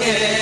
Again.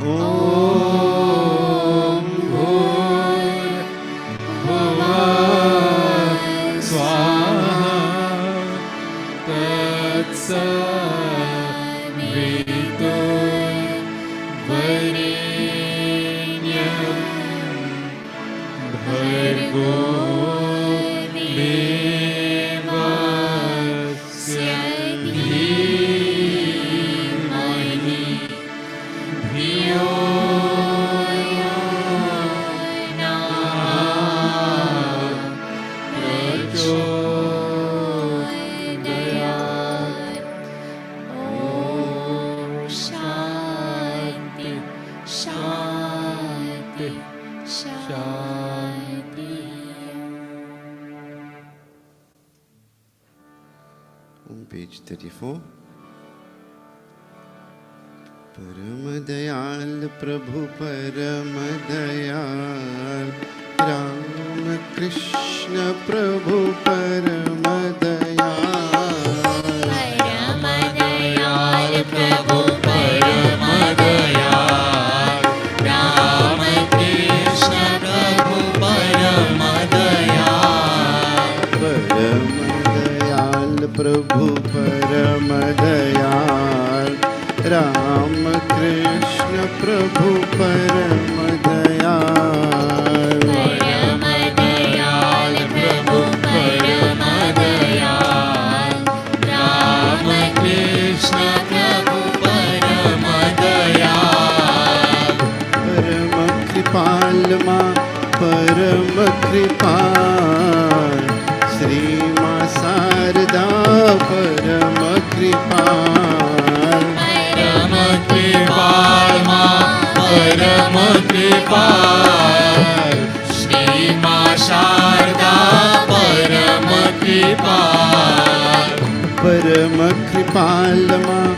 ओम भूर्भुवः स्वाहा तत्सवितुर्वरेण्यं भर्गो देवस्य धीमहि धियो यो नः प्रचोदयात्। ओम शांति शांति शांति। On page 34. परम दयाल प्रभु परम दयाल राम कृष्ण प्रभु परम दयाल। परम दयाल प्रभु परम दयाल राम कृष्ण प्रभु परम दयाल। परम दयाल प्रभु परम दयाल राम कृष्ण प्रभु परम दयाल। परम दयाल प्रभु परम दयाल राम कृष्ण प्रभु परम दयाल। परम कृपाल माँ परम कृपाल श्री माँ शारदा परम कृपाल। परम कृपाल माँ परम कृपाल श्री माँ शारदा परम कृपाल। परम कृपाल माँ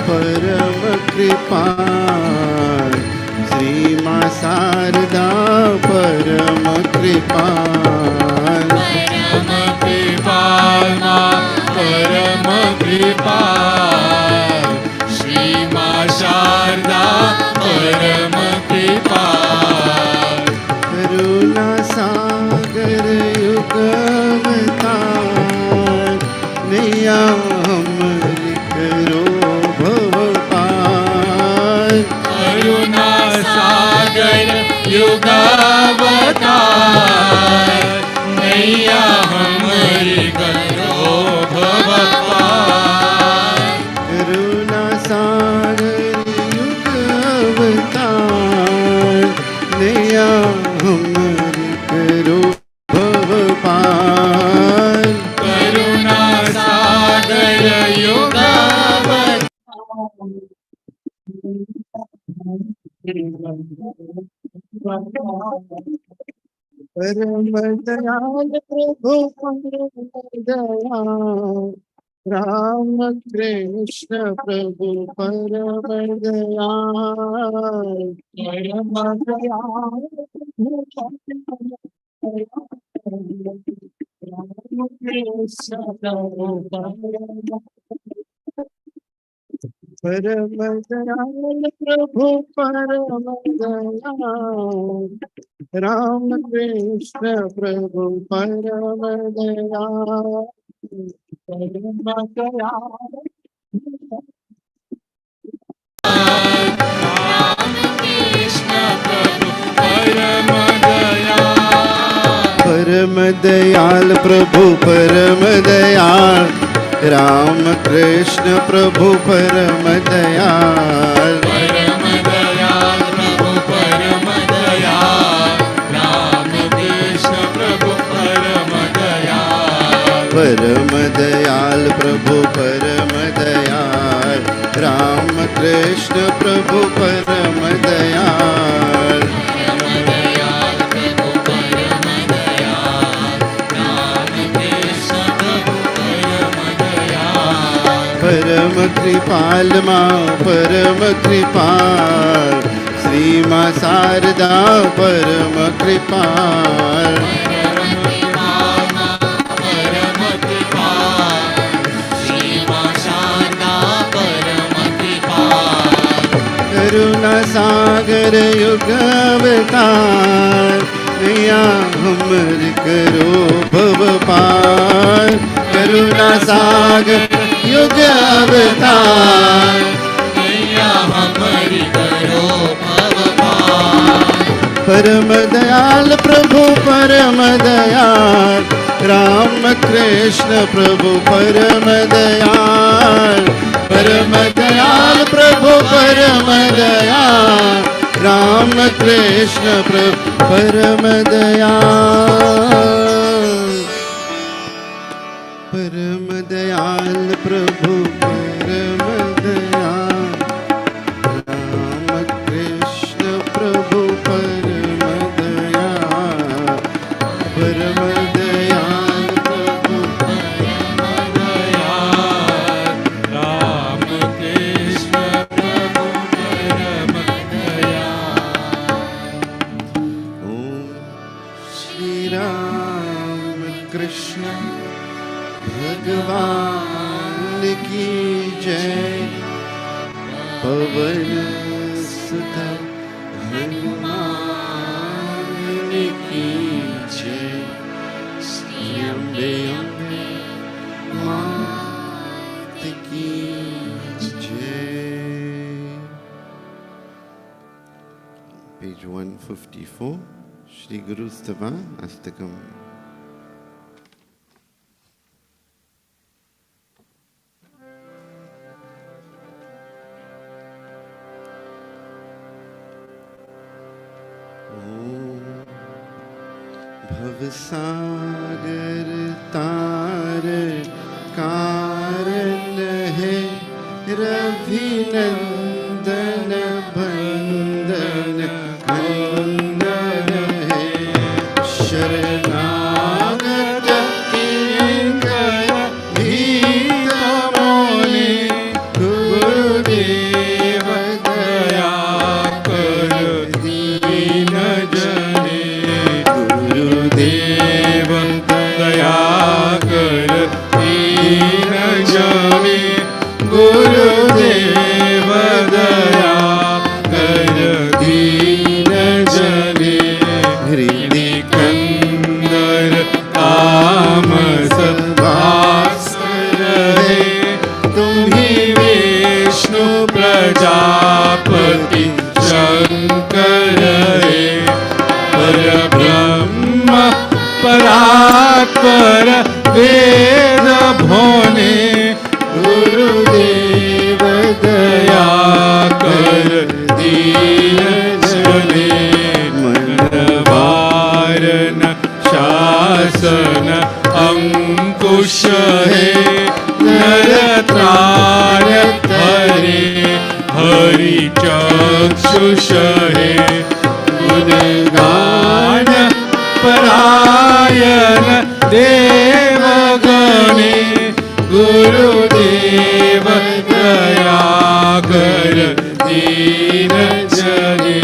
परम कृपाल श्री माँ शारदा परम कृपाल। परम कृपाल माँ परम कृपाल श्री माँ शारदा परम कृपाल। करुणा सागर युगवतार नैया हमरी करो भव पार। करुणा सागर युगावतार नैया हमारी करो भव पार। करुणा सागर युगवतार नैया हमरी करो भव पार। करुणा सागर युगावतार परम दयाल प्रभु परम दयाल राम कृष्ण प्रभु परम दयाल। परम दयाल राम कृष्ण प्रभु परम दयाल प्रभु परम दयाल राम कृष्ण प्रभु परम दयाल। परम दयाल राम कृष्ण प्रभु परम दयाल। परम दयाल प्रभु परम दयाल राम कृष्ण प्रभु परम दयाल। परम दयाल प्रभु परम दयाल राम कृष्ण प्रभु परम दयाल। परम दयाल प्रभु परम दयाल राम कृष्ण प्रभु परम दयाल। परम दयाल प्रभु परम दयाल राम कृष्ण प्रभु परम दयाल। परम कृपाल माँ परम कृपाल श्री माँ शारदा परम कृपाल। परम कृपाल माँ परम कृपाल श्री माँ शारदा परम कृपाल। करुणा सागर सागर युग अवतार, नैया हमर करो भव पार। करुणा सागर युग अवतार, नैया हमारी करो भव पार। परम दयाल प्रभु परम दयाल, राम कृष्ण प्रभु परम दयाल। परम दयाल प्रभु परम दयाल, राम कृष्ण प्रभु परम दयाल। परम दयाल प्रभु परम दयाल, राम कृष्ण प्रभु परम दयाल। परम दयाल प्रभु परम दयाल, राम कृष्ण प्रभु परम दयाल। ओम श्री राम कृष्ण भगवान की जय। पवन सुत हनुमान की जय। श्री अम्बे अम्बे मात की जय। पेज 154, श्री गुरु स्तवा अष्टकम। भवसागर तार कारण है, रवि नंदन बंदन बंदन है। शरणागत किंकर भीत मोने, गुरुदेव दया कर दीन जने। गुरुदेव दया कर दीन जने। गुरुदेव दया कर दीन जने। हृदय कंदर तामस वास रहे, तुम्ही विष्णु प्रजापति शंकर है। परब्रह्म परात्पर वेद भोने, गुरुदेव दया कर दीन जने। मन वारण शासन अंकुश है, नर त्राण हरे हरि चक्षुष है। गुणगान परायण देवगणे, गुरुदेव दया कर दीन जने।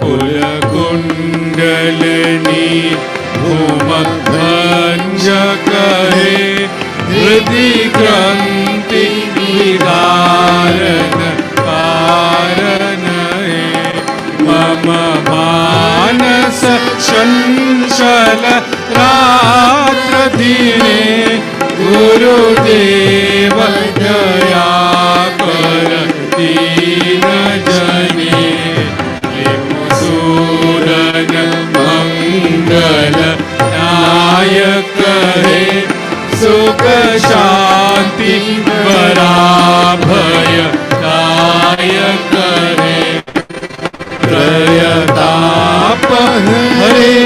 कुल कुंडलनी भूम भंज कहे, हृदय ग्रंथि विदारण कारण है। मम मानस चंचल रात्र दिने, गुरुदेव दया कर दीन जने। सूरन मंगल नायक है, सुख शांति पराभय दायक है। प्रयताप हरे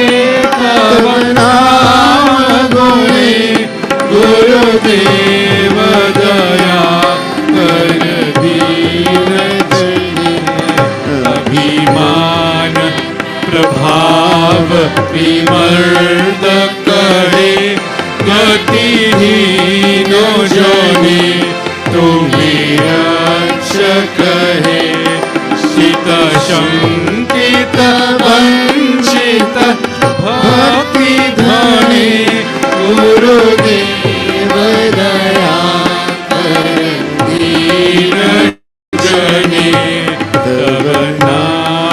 तव नाम गुणे, गुरुदेव दया कर दीन जने। अभिमान प्रभाव विमर्द करे, गतिहीनो जने तुम्ही रक्षक है। शित शंकित वंचित भक्ति धने, गुरुदेव दया कर दीन जने। तव नाम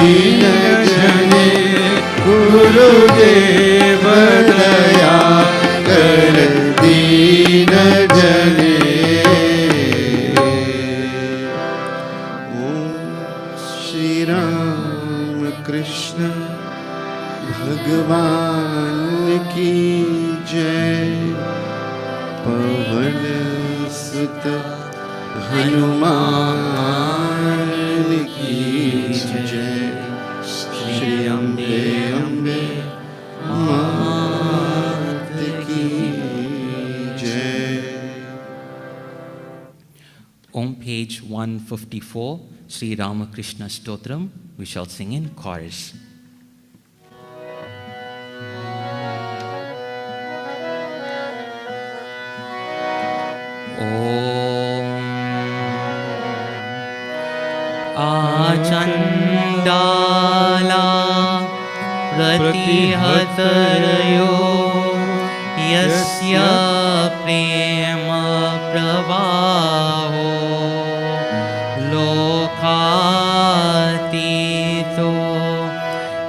दीनजने गुरुदेव दया कर दीनजने। ओम श्री राम कृष्ण भगवान की जय। पवन सुत हनुमान की जय। श्री अम्बे अम्बे मात की जय। On page 154, Sri Ramakrishna Stotram, we shall sing in chorus. आचण्डाला प्रतिहतरयो यस्य प्रेम प्रवाहो लोकातीतो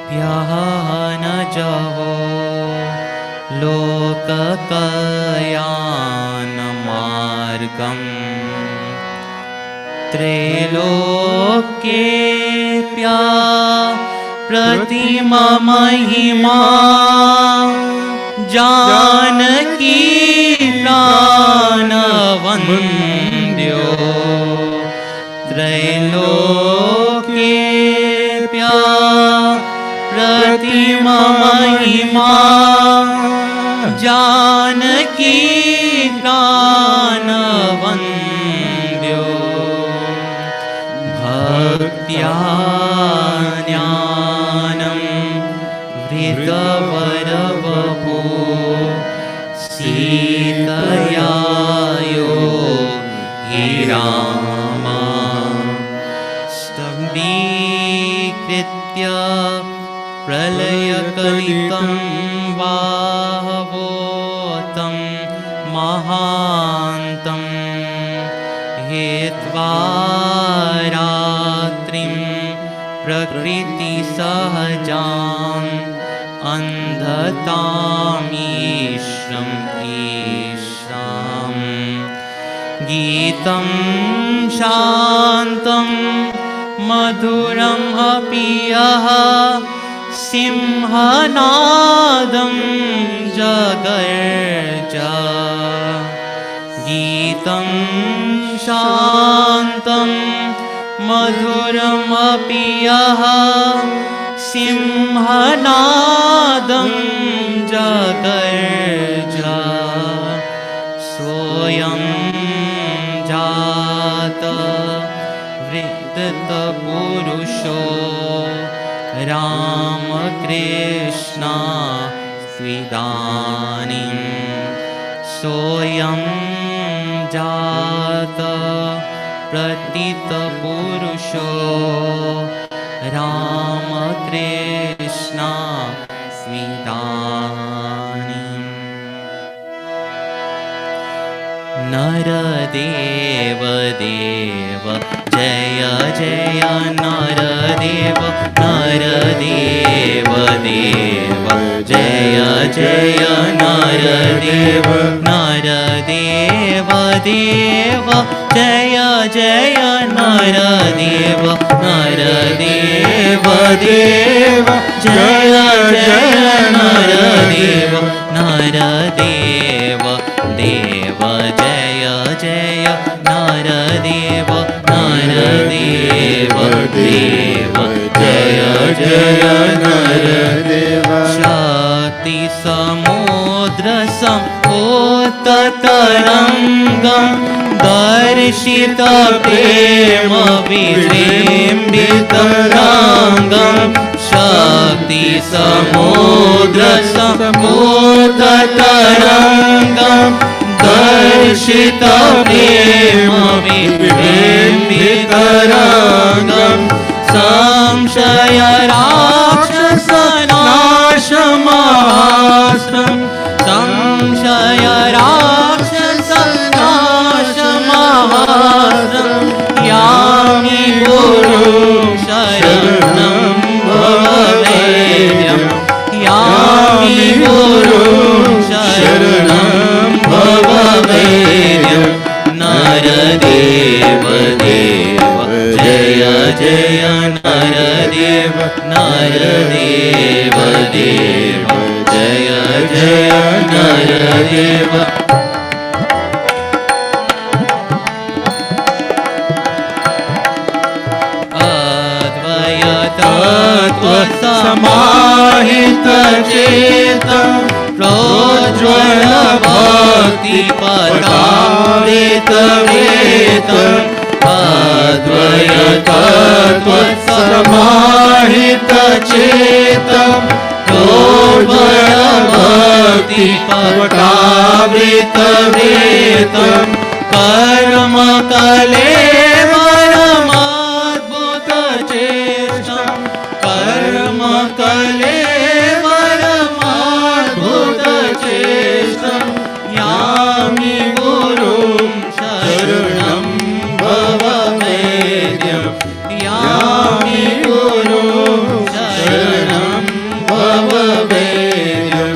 व्यहनजहो लोककल्याणमार्गम् त्रैलोक्येऽप्या प्रतिमा महिमा जानकी प्राणवन्द्यो त्रैलोक्येऽप्या प्रतिमा महिमा जानकी प्राणवन्द्यो भक्त्या ज्ञानं वृतवरवपो सीतया योगी रामा स्तम्भीकृत्य प्रलयकलितं वाहवोतं महान्तं हेत्वा रात्रिं प्रकृतिसहजाम् अन्धतामीश्रम् ईशां गीतं शान्तं मधुरम् अपि यः सिंहनादं जगर्ज गीतं शान्तं मधुरमपि यः सिंहनादं जगर्ज सोऽयं जात वृत्तपुरुषो रामकृष्ण स्विदानीं सोऽयं जात प्रतितपुरुषो रामकृष्ण स्विदानीं नरदेव देव जय जय नरदेव नरदेव देव जय जय नरदेव नरदेव देव जय जय नरदेव नरदेव देव जय जय नरदेव नरदेव देव जय जय नरदेव नरदेव देव जय जय नरदेव शक्ति समुद्र संपोततरङ्गं दर्शित प्रेम विजृम्भितराङ्गं शक्ति समुद्र संपोततरङ्गं दर्शित प्रेम विजृम्भितराङ्गं संशय राक्षसनाशमास्त्रं संशय राक्षसनाशमास्त्रं यामि गुरुं शरणं देव नरदेव देव जय जय नरदेव अद्वय तत्व समाहित चेत प्रोज्वल भक्ति पदामृत वेद अद्वय तत्व समाहित चेत प्रोज्वल भक्ति पदामृत वेद कर्म कलेवरमद्भुत चेष्टं कर्म कलेवरमद्भुत चेष्टं यामि गुरुं शरणं भवमेद्यं यामि गुरुं शरणं भवमेद्यं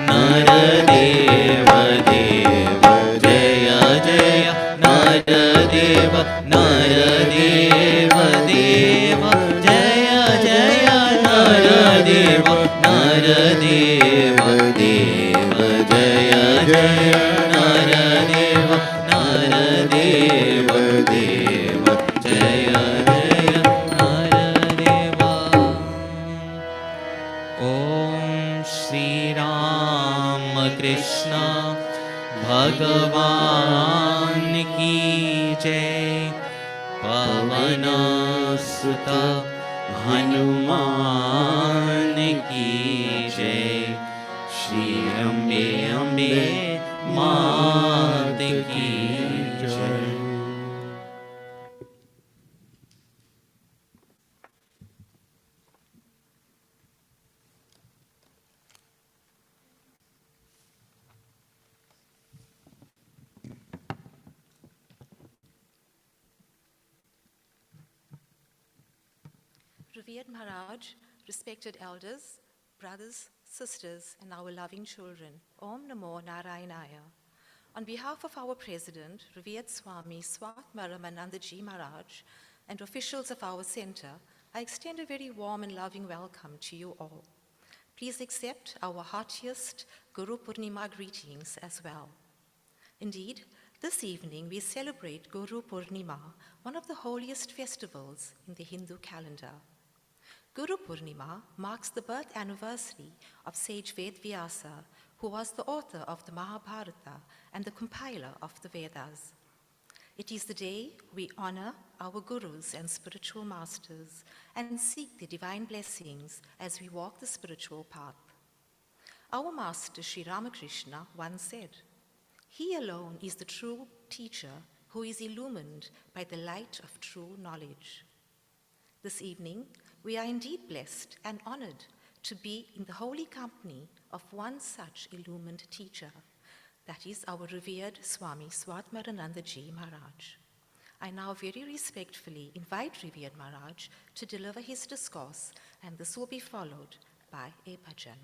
नरदेव देव जय जय नरदेव नरदेव देव जय जय नरदेव नरदेव देव जय जय नरदेव नरदेव देव जय जय नरदेव ॐ श्री राम कृष्ण भगवान की जय पवन सुत हनुमान की जय श्री अम्बे अम्बे मात की जय Revered Maharaj, respected elders, brothers, sisters, and our loving children, Om Namo Narayanaya. On behalf of our President, Revered Swami Swatmaramanandaji Maharaj, and officials of our center, I extend a very warm and loving welcome to you all. Please accept our heartiest Guru Purnima greetings as well. Indeed, this evening we celebrate Guru Purnima, one of the holiest festivals in the Hindu calendar. Guru Purnima marks the birth anniversary of sage Ved Vyasa, who was the author of the Mahabharata and the compiler of the Vedas. It is the day we honor our gurus and spiritual masters and seek the divine blessings as we walk the spiritual path. Our master Sri Ramakrishna once said, "He alone is the true teacher who is illumined by the light of true knowledge." This evening, we are indeed blessed and honored to be in the holy company of one such illumined teacher, that is our revered Swami Swatmaranandaji Maharaj. I now very respectfully invite Revered Maharaj to deliver his discourse, and this will be followed by a bhajan.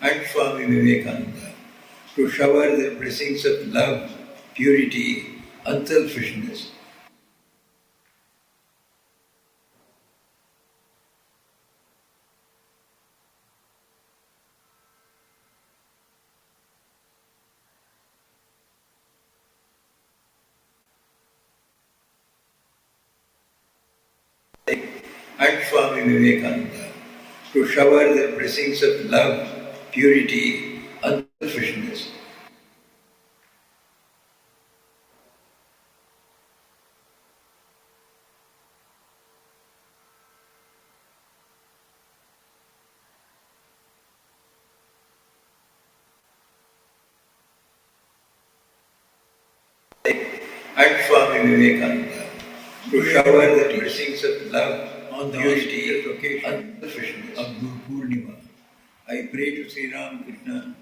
And Swami Vivekananda to shower the blessings of love, purity, unselfishness. And Swami Vivekananda to shower the blessings of love, purity, unselfishness. fishness. And Swami Vivekananda to shower the blessings of love on the auspicious occasion of Guru Purnima. I pray to Sri Ramakrishna,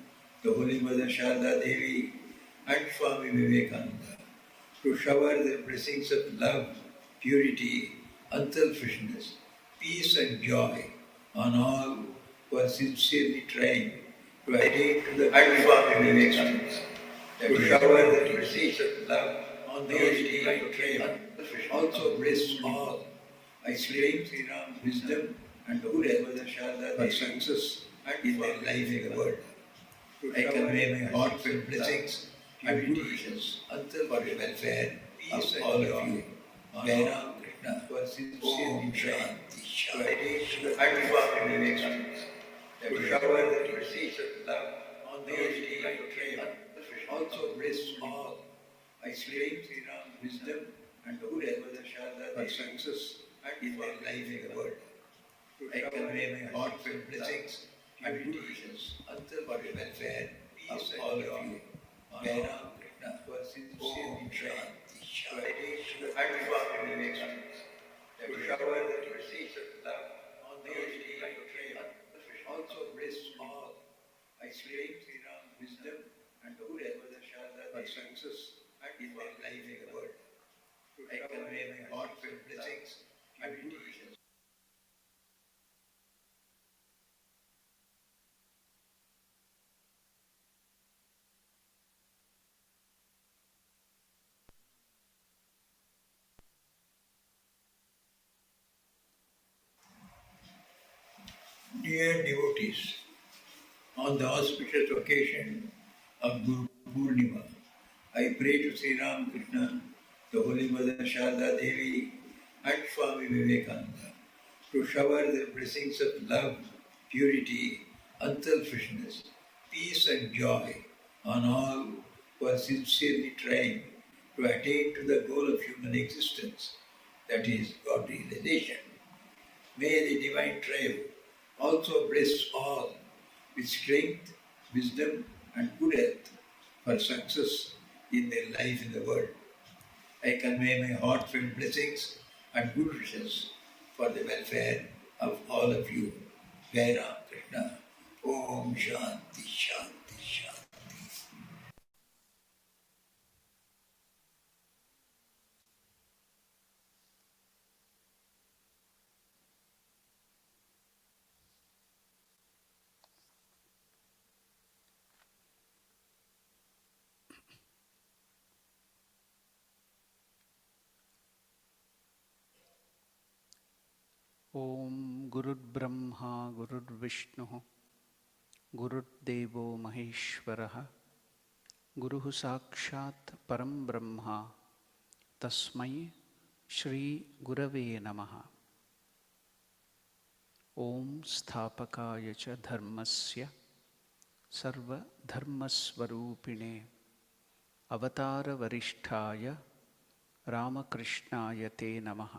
the Holy Mother Sharda Devi, and Swami Vivekananda to shower the blessings of love, purity, unselfishness, peace and joy on all who are sincerely trying to attain to the and Swami Vivekananda to shower the blessings of love on the deity of triumph. Also bless all. I claim Sri Ram wisdom and good health for success in their life in the world. I convey my heartfelt blessings and good wishes for the welfare of all of you. Jai Ram Krishna, for sincerely trying to attain to the and Swami Vivekananda to shower the blessings of love on the deity of triumph. Also bless all. I claim Sri Ram wisdom and good health for success in their life in the world. I convey my heartfelt blessings and good wishes for the welfare of all of you. Jai Ram Krishna, for sincerely trying to attain to the and Swami Vivekananda to shower the blessings of love on the deity of triumph. Also bless all. I claim Sri Ram wisdom and good health for success in their life in the world. I convey my heartfelt blessings and good wishes. Dear devotees, on the auspicious occasion of Guru Purnima, I pray to Sri Ramakrishna, the Holy Mother Sharda Devi, and Swami Vivekananda to shower their blessings of love, purity, unselfishness, peace and joy on all who are sincerely trying to attain to the goal of human existence, that is, God realization. May the divine triumph also bless all with strength, wisdom, and good health for success in their life in the world. I convey my heartfelt blessings and good wishes for the welfare of all of you. Jai Ram Krishna. Om Shanti Shanti Shanti. ॐ गुरुर्ब्रह्मा गुरुर्विष्णुः गुरुर्देवो महेश्वरः गुरुः साक्षात् परं ब्रह्म तस्मै श्रीगुरवे नमः। ॐ स्थापकाय च धर्मस्य सर्वधर्मस्वरूपिणे अवतारवरिष्ठाय रामकृष्णाय ते नमः।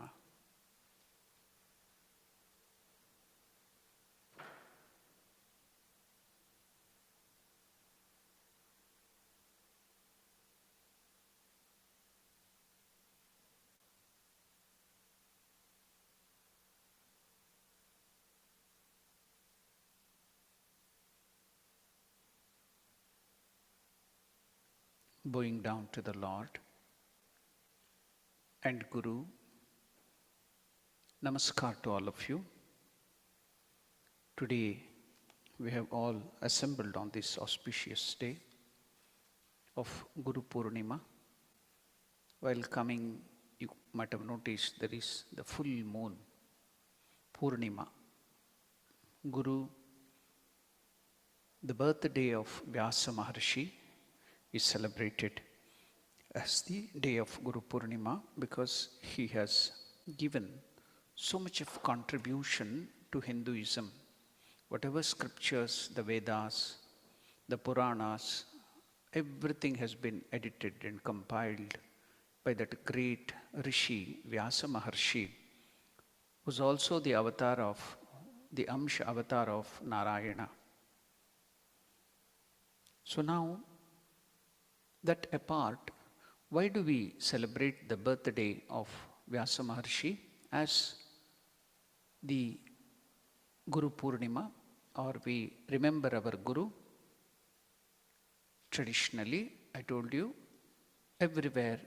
Bowing down to the Lord and Guru, Namaskar to all of you. Today we have all assembled on this auspicious day of Guru Purnima. While coming, you might have noticed there is the full moon, Purnima. Guru, the birthday of Vyasa Maharshi, is celebrated as the day of Guru Purnima because he has given so much of contribution to Hinduism. Whatever scriptures, the Vedas, the Puranas, everything has been edited and compiled by that great Rishi, Vyasa Maharshi, who's also the avatar of, the Amsha avatar of Narayana. So now, that apart, why do we celebrate the birthday of Vyasa Maharshi as the Guru Purnima, or we remember our Guru? Traditionally, I told you, everywhere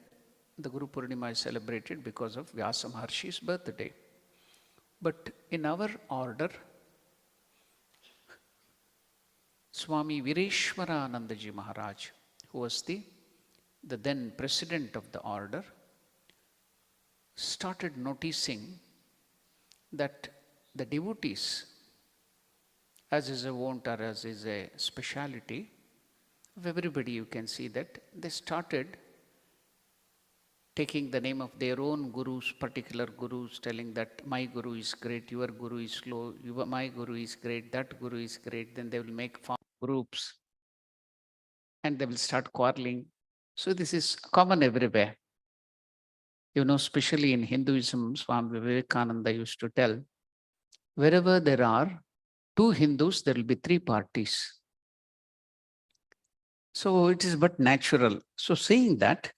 the Guru Purnima is celebrated because of Vyasa Maharshi's birthday. But in our order, Swami Vireshwaranandaji Maharaj, who was the then president of the order, started noticing that the devotees, as is a wont or as is a speciality of everybody, you can see that they started taking the name of their own gurus, particular gurus, telling that my guru is great, your guru is slow, my guru is great, that guru is great. Then they will make farm groups and they will start quarreling. So this is common everywhere. You know, especially in Hinduism, Swami Vivekananda used to tell, wherever there are two Hindus, there will be three parties. So it is but natural. So saying that,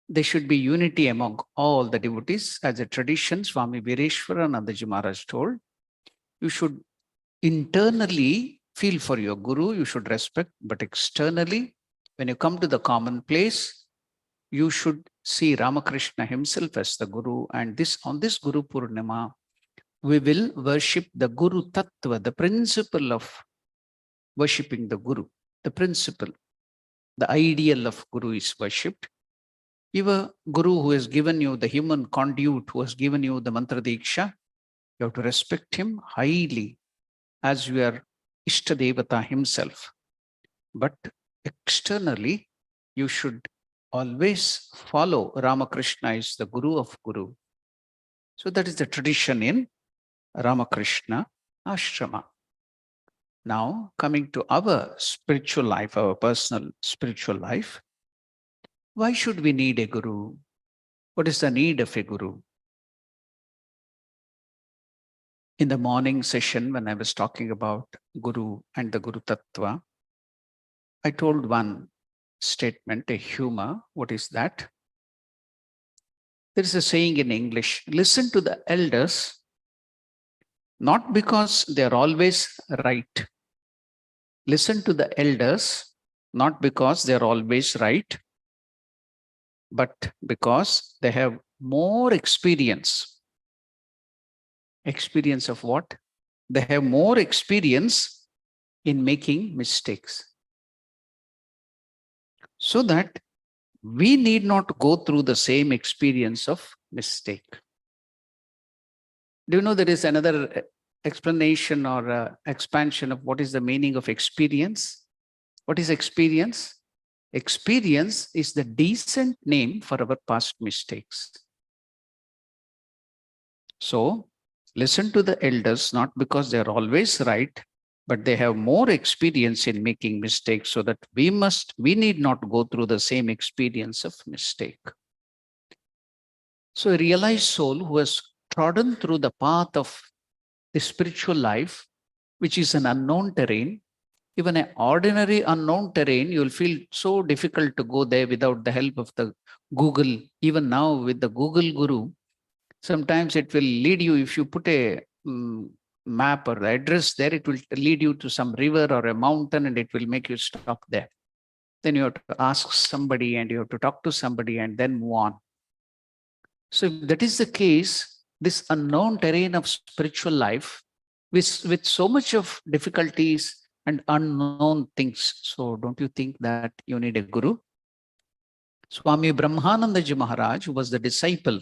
there should be unity among all the devotees. As a tradition, Swami Vireshwaranandaji Maharaj told, you should internally feel for your guru, you should respect, but externally, when you come to the common place, you should see Ramakrishna himself as the guru. And on this Guru Purnima, we will worship the Guru Tattva, the principle of worshipping the Guru, the principle, the ideal of Guru is worshipped. Your Guru who has given you the human conduit, who has given you the mantra diksha, you have to respect him highly as your Ishtadevata himself. But externally, you should always follow Ramakrishna is the Guru of Guru. So that is the tradition in Ramakrishna Ashrama. Now, coming to our spiritual life, our personal spiritual life, why should we need a guru? What is the need of a guru? In the morning session, when I was talking about Guru and the Guru Tattva, I told one statement, a humor. What is that? There is a saying in English, listen to the elders, not because they're always right. Listen to the elders, not because they're always right, but because they have more experience. Experience of what? They have more experience in making mistakes. So that we need not go through the same experience of mistake. Do you know there is another explanation or expansion of what is the meaning of experience? What is experience? Experience is the decent name for our past mistakes. So, listen to the elders, not because they're always right, but they have more experience in making mistakes, so that we need not go through the same experience of mistake. So a realized soul who has trodden through the path of the spiritual life, which is an unknown terrain, even an ordinary unknown terrain, you'll feel so difficult to go there without the help of the Google. Even now with the Google Guru, sometimes it will lead you, if you put a map or the address there, it will lead you to some river or a mountain and it will make you stop there. Then you have to ask somebody and you have to talk to somebody and then move on. So if that is the case, this unknown terrain of spiritual life with so much of difficulties and unknown things. So don't you think that you need a guru? Swami Brahmanandaji Maharaj, who was the disciple,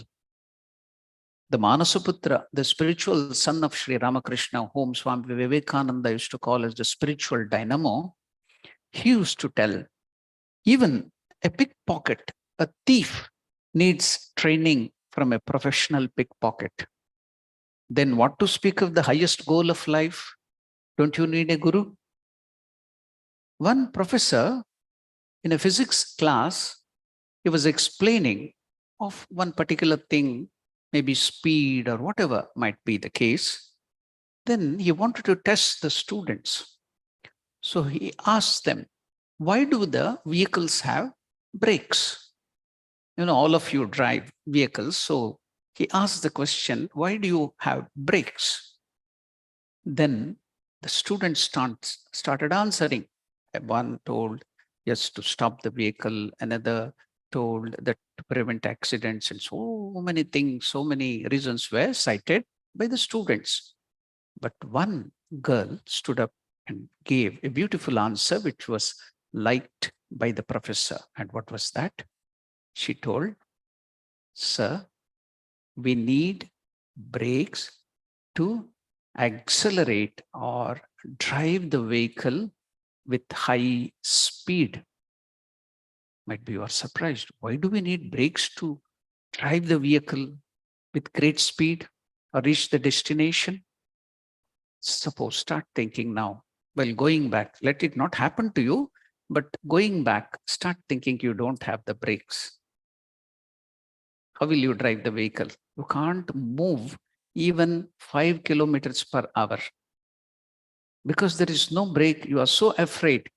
the Manasaputra, the spiritual son of Sri Ramakrishna, whom Swami Vivekananda used to call as the spiritual dynamo, he used to tell, even a pickpocket, a thief, needs training from a professional pickpocket. Then what to speak of the highest goal of life? Don't you need a guru? One professor in a physics class, he was explaining of one particular thing, maybe speed or whatever might be the case. Then he wanted to test the students. So he asked them, why do the vehicles have brakes? All of you drive vehicles. So he asked the question, why do you have brakes? Then the students started answering. One told, yes, to stop the vehicle. Another told that to prevent accidents, and so many things, so many reasons were cited by the students. But one girl stood up and gave a beautiful answer, which was liked by the professor. And what was that? She told, sir, we need brakes to accelerate or drive the vehicle with high speed. Might be you are surprised. Why do we need brakes to drive the vehicle with great speed or reach the destination? Suppose, start thinking now. Well, going back, let it not happen to you, but going back, start thinking you don't have the brakes. How will you drive the vehicle? You can't move even 5 kilometers per hour because there is no brake. You are so afraid.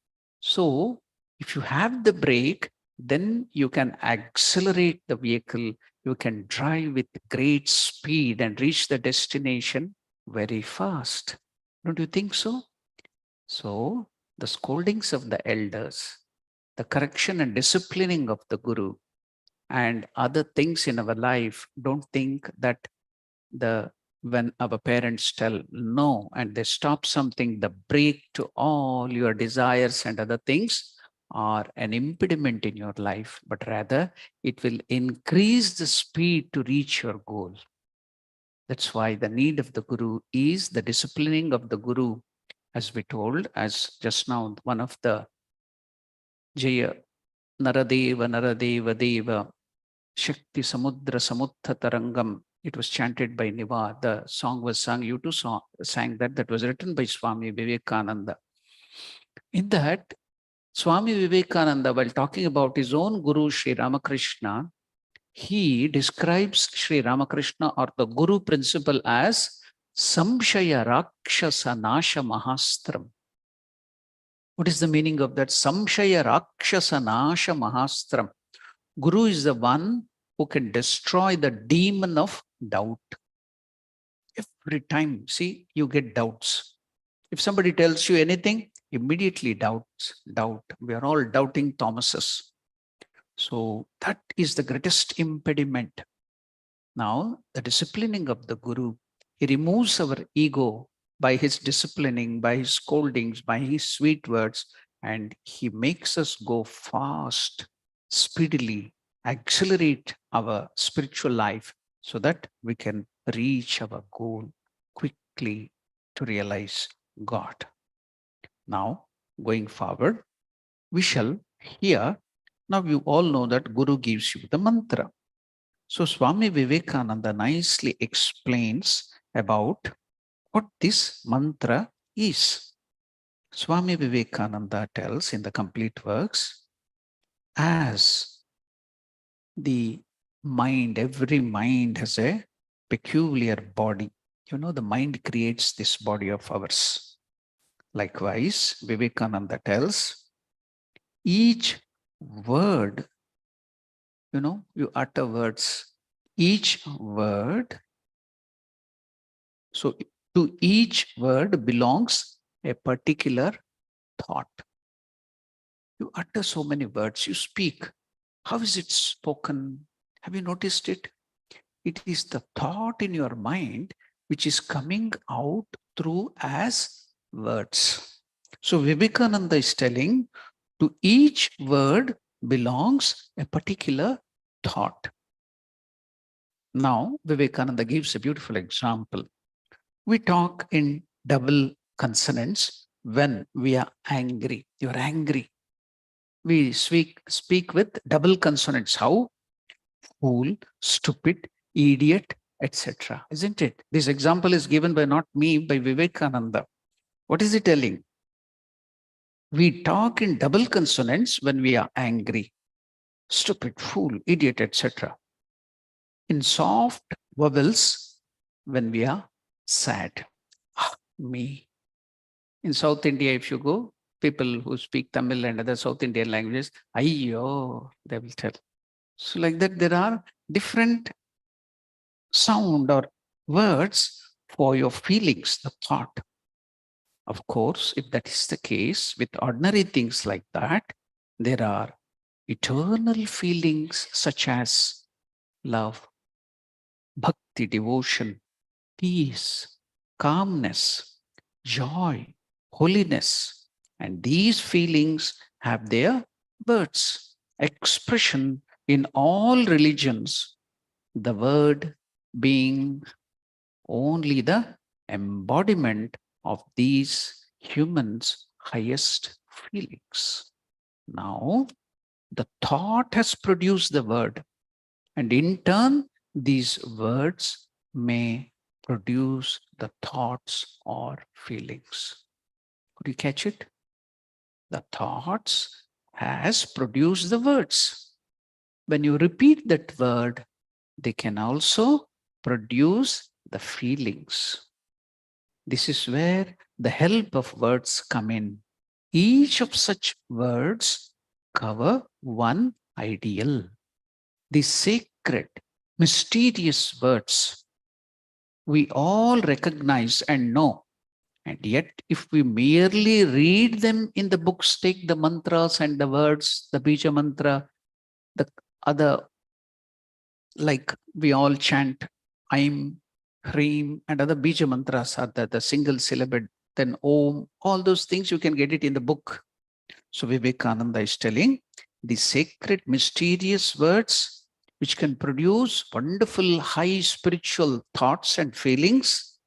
So if you have the brake, then you can accelerate the vehicle. You can drive with great speed and reach the destination very fast. Don't you think so? So the scoldings of the elders, the correction and disciplining of the guru, and other things in our life, don't think that when our parents tell no and they stop something, the break to all your desires and other things are an impediment in your life, but rather it will increase the speed to reach your goal. That's why the need of the guru is the disciplining of the guru, as we told, as just now, one of the Jaya Naradeva Naradeva Deva Shakti Samudra Samutha Tarangam. It was chanted by Niva. The song was sung. You too sang that. That was written by Swami Vivekananda. In that, Swami Vivekananda, while talking about his own Guru Sri Ramakrishna, he describes Sri Ramakrishna or the Guru principle as Samshaya Rakshasa Nasha Mahastram. What is the meaning of that? Samshaya Rakshasa Nasha Mahastram. Guru is the one who can destroy the demon of doubt. Every time, see, you get doubts. If somebody tells you anything, immediately doubt. We are all doubting Thomases. So that is the greatest impediment. Now, the disciplining of the Guru, he removes our ego by his disciplining, by his scoldings, by his sweet words, and he makes us go fast, speedily, accelerate our spiritual life so that we can reach our goal quickly to realize God. Now, going forward, we shall hear. Now, you all know that Guru gives you the mantra. So Swami Vivekananda nicely explains about what this mantra is. Swami Vivekananda tells in the complete works, as the mind, every mind has a peculiar body. The mind creates this body of ours. Likewise, Vivekananda tells, each word, you utter words, each word. So to each word belongs a particular thought. You utter so many words, you speak. How is it spoken? Have you noticed it? It is the thought in your mind which is coming out through as words. So Vivekananda is telling, to each word belongs a particular thought. Now, Vivekananda gives a beautiful example. We talk in double consonants when we are angry. You're angry. We speak with double consonants. How? Fool, stupid, idiot, etc. Isn't it? This example is given by not me, by Vivekananda. What is he telling? We talk in double consonants when we are angry. Stupid, fool, idiot, etc. In soft vowels when we are sad. Ah, me. In South India, if you go, people who speak Tamil and other South Indian languages, ayyo, they will tell. So like that, there are different sound or words for your feelings, the thought. Of course, if that is the case with ordinary things like that, there are eternal feelings such as love, bhakti, devotion, peace, calmness, joy, holiness. And these feelings have their words, expression in all religions, the word being only the embodiment of these humans' highest feelings. Now, the thought has produced the word, and in turn, these words may produce the thoughts or feelings. Could you catch it? The thoughts has produced the words. When you repeat that word, they can also produce the feelings. This is where the help of words come in. Each of such words cover one ideal. The sacred, mysterious words we all recognize and know. And yet, if we merely read them in the books, take the mantras and the words, the Bija mantra, the other, like we all chant, Aim, Hreem, and other Bija mantras are the single syllable, then Om, all those things you can get it in the book. So Vivekananda is telling the sacred, mysterious words which can produce wonderful, high spiritual thoughts and feelings.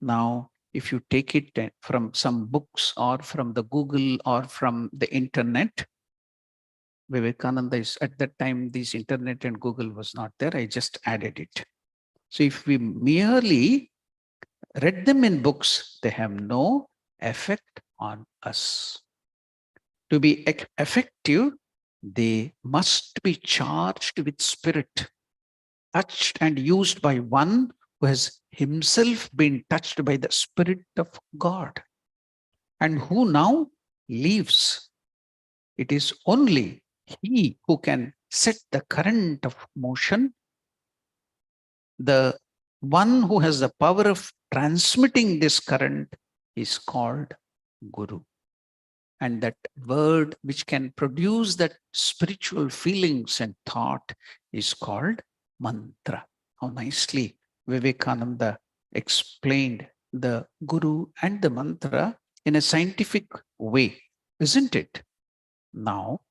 Now, if you take it from some books or from the Google or from the internet, Vivekananda is at that time, this internet and Google was not there. I just added it. So if we merely read them in books, they have no effect on us. To be effective, they must be charged with spirit, touched and used by one who has himself been touched by the Spirit of God and who now lives. It is only he who can set the current of motion. The one who has the power of transmitting this current is called Guru. And that word which can produce that spiritual feelings and thought is called mantra. How nicely Vivekananda explained the Guru and the mantra in a scientific way, isn't it? Now,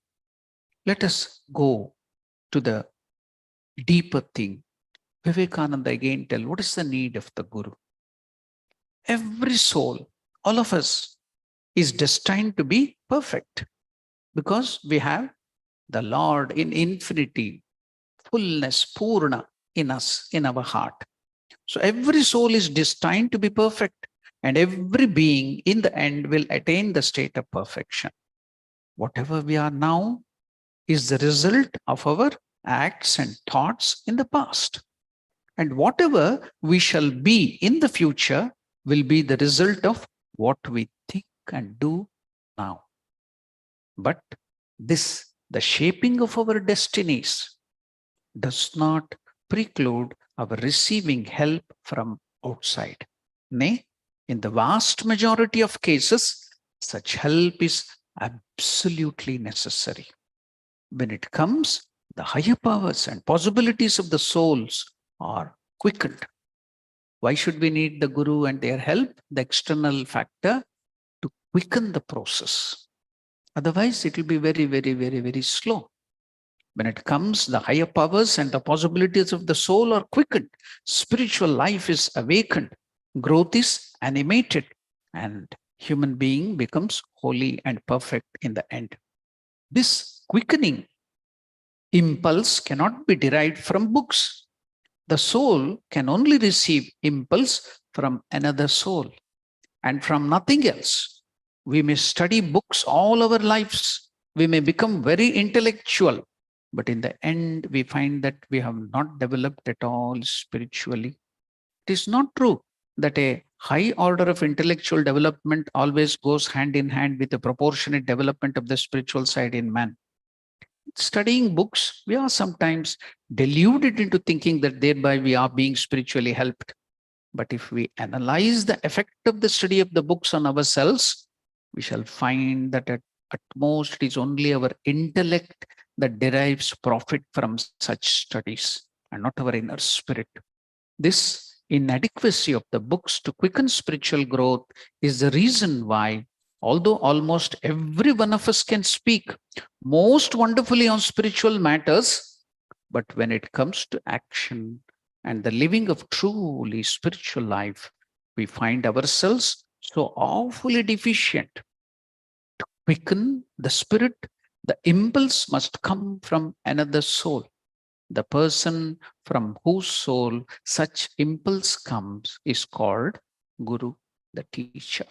let us go to the deeper thing. Vivekananda again tell what is the need of the Guru. Every soul, all of us, is destined to be perfect because we have the Lord in infinity, fullness, Purna in us, in our heart. So every soul is destined to be perfect, and every being in the end will attain the state of perfection. Whatever we are now is the result of our acts and thoughts in the past. And whatever we shall be in the future will be the result of what we think and do now. But this, the shaping of our destinies, does not preclude our receiving help from outside. Nay, in the vast majority of cases, such help is absolutely necessary. When it comes, the higher powers and possibilities of the souls are quickened. Why should we need the Guru and their help? The external factor to quicken the process. Otherwise, it will be very, very, very, very slow. When it comes, the higher powers and the possibilities of the soul are quickened. Spiritual life is awakened. Growth is animated. And human being becomes holy and perfect in the end. This quickening impulse cannot be derived from books. The soul can only receive impulse from another soul and from nothing else. We may study books all our lives. We may become very intellectual, but in the end, we find that we have not developed at all spiritually. It is not true that a high order of intellectual development always goes hand in hand with a proportionate development of the spiritual side in man. Studying books, we are sometimes deluded into thinking that thereby we are being spiritually helped. But if we analyze the effect of the study of the books on ourselves, we shall find that at most it is only our intellect that derives profit from such studies and not our inner spirit. This inadequacy of the books to quicken spiritual growth is the reason why, although almost every one of us can speak most wonderfully on spiritual matters, but when it comes to action and the living of truly spiritual life, we find ourselves so awfully deficient. To quicken the spirit, the impulse must come from another soul. The person from whose soul such impulse comes is called Guru, the teacher.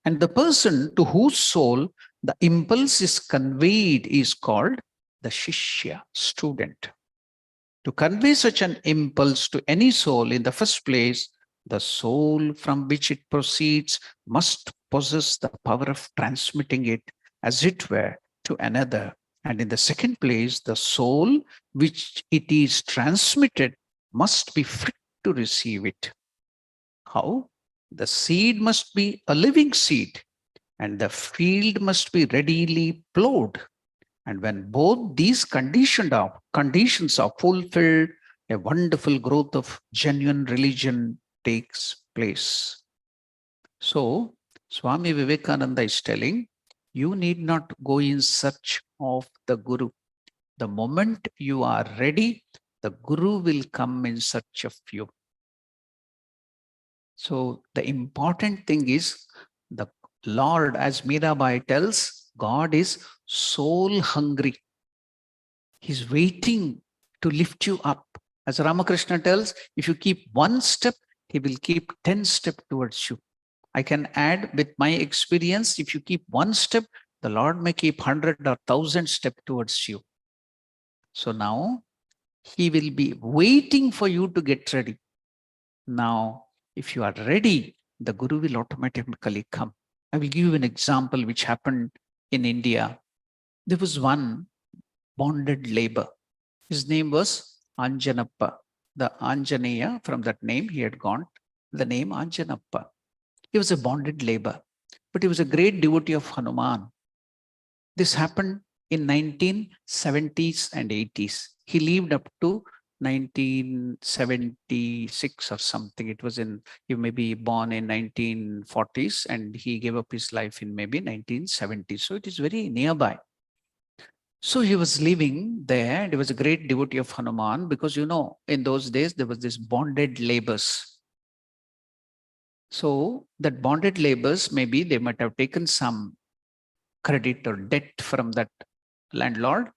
And the person to whose soul the impulse is conveyed is called the Shishya, student. To convey such an impulse to any soul, in the first place, the soul from which it proceeds must possess the power of transmitting it, as it were, to another. And in the second place, the soul which it is transmitted must be fit to receive it. How? The seed must be a living seed, and the field must be readily plowed. And when both these conditions are fulfilled, a wonderful growth of genuine religion takes place. So, Swami Vivekananda is telling, you need not go in search of the Guru. The moment you are ready, the Guru will come in search of you. So, the important thing is the Lord, as Mirabai tells, God is soul hungry. He's waiting to lift you up. As Ramakrishna tells, if you keep one step, he will keep 10 steps towards you. I can add with my experience, if you keep one step, the Lord may keep 100 or 1,000 steps towards you. So now he will be waiting for you to get ready. Now, if you are ready, the Guru will automatically come. I will give you an example which happened in India. There was one bonded labor. His name was Anjanappa. The Anjaneya, from that name, he had gone the name Anjanappa. He was a bonded labor, but he was a great devotee of Hanuman. This happened in 1970s and 80s. He lived up to 1976 or something. It was in, he may be born in 1940s and he gave up his life in maybe 1970s. So it is very nearby. So he was living there and he was a great devotee of Hanuman because, you know, in those days, there was this bonded labors. So that bonded labors, maybe they might have taken some credit or debt from that landlord.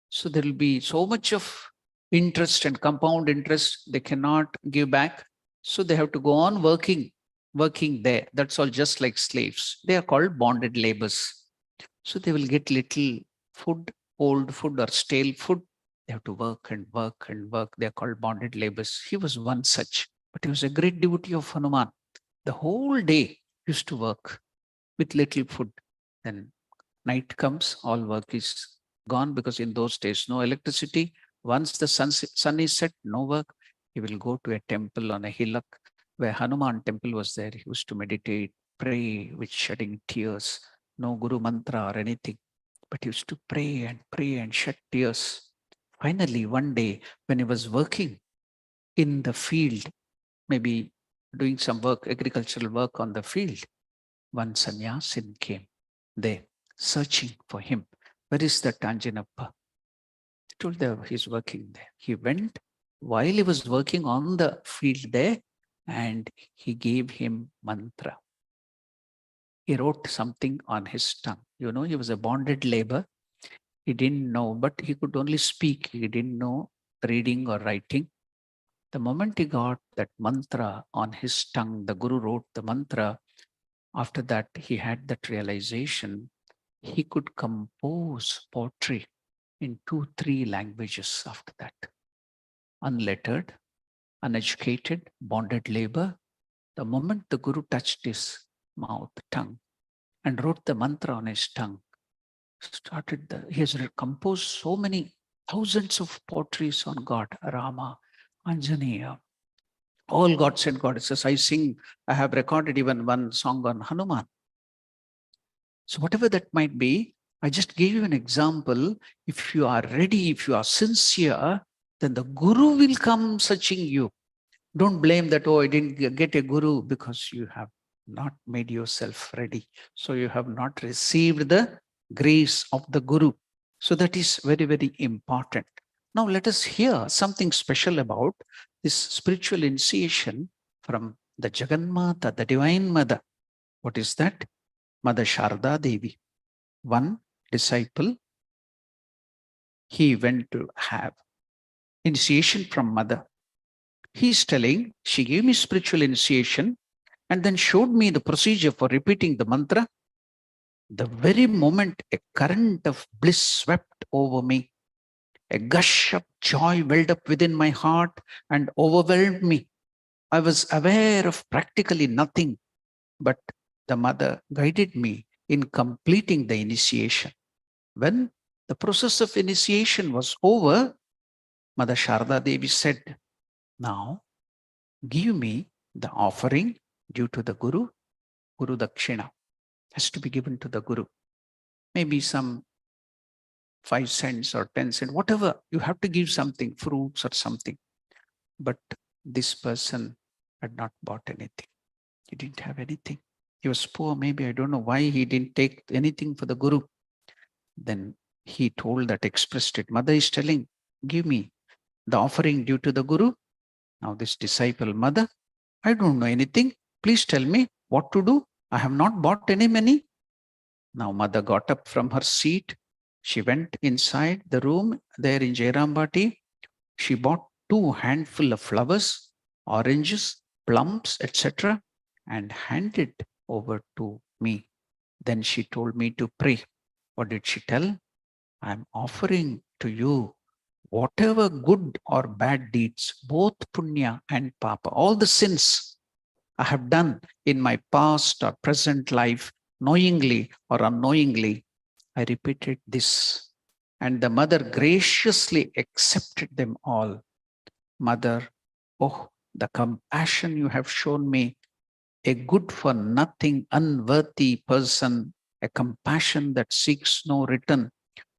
So there will be so much of interest and compound interest they cannot give back. So they have to go on working there. That's all, just like slaves. They are called bonded labors. So they will get little food, old food or stale food. They have to work and work and work. They are called bonded labors. He was one such, but he was a great devotee of Hanuman. The whole day used to work with little food. Then night comes, all work is gone because in those days, no electricity. Once the sun is set, no work. He will go to a temple on a hillock where Hanuman temple was there. He used to meditate, pray with shedding tears. No Guru mantra or anything, but he used to pray and shed tears. Finally, one day when he was working in the field, maybe doing some work, agricultural work on the field, one sannyasin came there searching for him. Where is that Anjanappa? He told them he's working there. He went while he was working on the field there and he gave him mantra. He wrote something on his tongue. You know, he was a bonded labor. He didn't know, but he could only speak. He didn't know reading or writing. The moment he got that mantra on his tongue, the Guru wrote the mantra, After that, he had that realization he could compose poetry in 2, 3 languages after that. Unlettered, uneducated, bonded labor. The moment the Guru touched his mouth, tongue, and wrote the mantra on his tongue, he has composed so many thousands of poetries on God, Rama, Anjaneya, all gods and goddesses. I have recorded even one song on Hanuman. So whatever that might be, I just gave you an example. If you are ready, if you are sincere, then the Guru will come searching you. Don't blame that, oh, I didn't get a Guru, because you have not made yourself ready. So you have not received the grace of the Guru. So that is very, very important. Now let us hear something special about this spiritual initiation from the Jagannatha, the Divine Mother. What is that? Mother Sharda Devi. One disciple, he went to have initiation from Mother. He's telling, she gave me spiritual initiation and then showed me the procedure for repeating the mantra. The very moment a current of bliss swept over me, a gush of joy welled up within my heart and overwhelmed me. I was aware of practically nothing, but the Mother guided me in completing the initiation. When the process of initiation was over, Mother Sharda Devi said, now give me the offering due to the Guru. Guru Dakshina has to be given to the Guru. Maybe some 5 cents or 10 cents, whatever. You have to give something, fruits or something. But this person had not bought anything. He didn't have anything. He was poor, maybe. I don't know why he didn't take anything for the Guru. Then he told that, expressed it. Mother is telling, give me the offering due to the Guru. Now this disciple, Mother, I don't know anything. Please tell me what to do. I have not bought any money. Now Mother got up from her seat. She went inside the room there in Jairambati. She bought 2 handful of flowers, oranges, plums, etc., and handed over to me. Then she told me to pray. What did she tell? I'm offering to you whatever good or bad deeds, both punya and papa, all the sins I have done in my past or present life, knowingly or unknowingly, I repeated this. And the Mother graciously accepted them all. Mother, oh, the compassion you have shown me, a good for nothing, unworthy person, a compassion that seeks no return.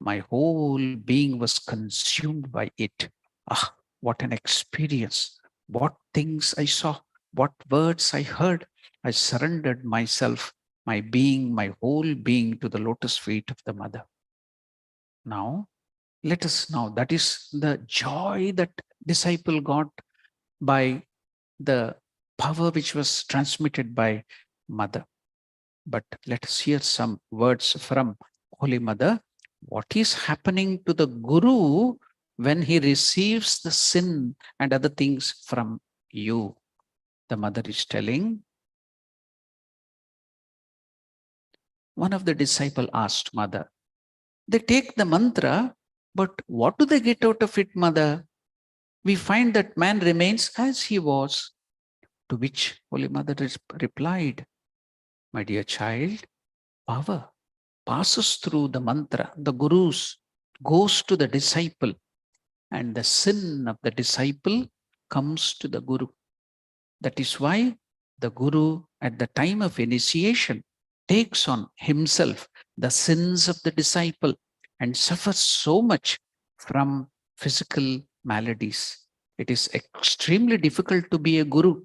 My whole being was consumed by it. Ah, what an experience. What things I saw, what words I heard. I surrendered myself, my being, my whole being to the lotus feet of the Mother. Now, let us now, that is the joy that disciple got by the power which was transmitted by Mother. But let us hear some words from Holy Mother. What is happening to the Guru when he receives the sin and other things from you? The Mother is telling. One of the disciple asked Mother, they take the mantra, but what do they get out of it, Mother? We find that man remains as he was. To which Holy Mother replied, my dear child, power passes through the mantra, the Gurus, goes to the disciple, and the sin of the disciple comes to the Guru. That is why the Guru, at the time of initiation, takes on himself the sins of the disciple and suffers so much from physical maladies. It is extremely difficult to be a Guru.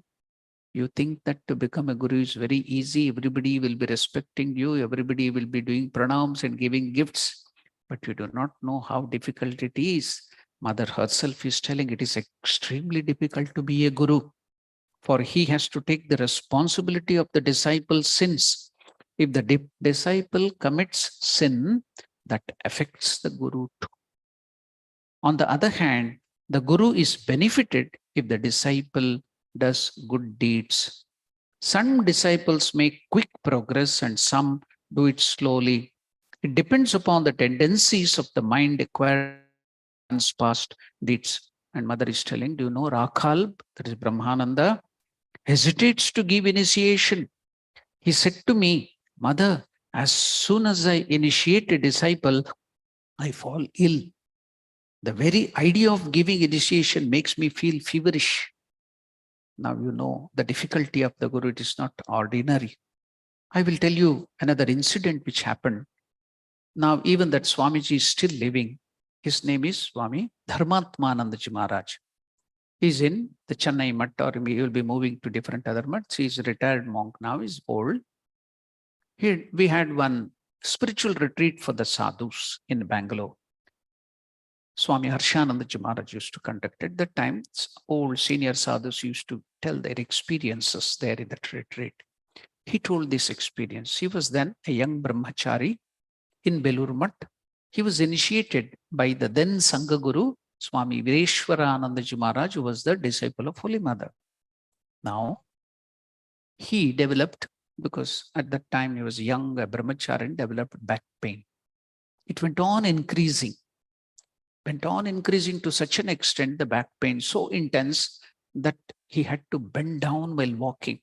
You think that to become a Guru is very easy. Everybody will be respecting you. Everybody will be doing pranams and giving gifts. But you do not know how difficult it is. Mother herself is telling it is extremely difficult to be a Guru. For he has to take the responsibility of the disciple's sins. If the disciple commits sin, that affects the Guru too. On the other hand, the Guru is benefited if the disciple does good deeds. Some disciples make quick progress and some do it slowly. It depends upon the tendencies of the mind acquired past deeds. And mother is telling, do you know Rakhal, that is Brahmananda, hesitates to give initiation. He said to me, Mother, as soon as I initiate a disciple, I fall ill. The very idea of giving initiation makes me feel feverish. Now you know the difficulty of the Guru, it is not ordinary. I will tell you another incident which happened. Now, even that Swamiji is still living. His name is Swami Dharmatmanandaji Maharaj. He's in the Chennai Mutt, or he will be moving to different other mutts. He's a retired monk now, he's old. Here we had one spiritual retreat for the sadhus in Bangalore. Swami Harshanandaji Maharaj used to conduct. At that time, old senior sadhus used to tell their experiences there in that retreat. He told this experience. He was then a young brahmachari in Belur Mutt. He was initiated by the then Sangha Guru, Swami Vireshwaranandaji Maharaj, who was the disciple of Holy Mother. Now, he developed, because at that time he was young, a brahmachari, and developed back pain. It went on increasing to such an extent, the back pain so intense that he had to bend down while walking.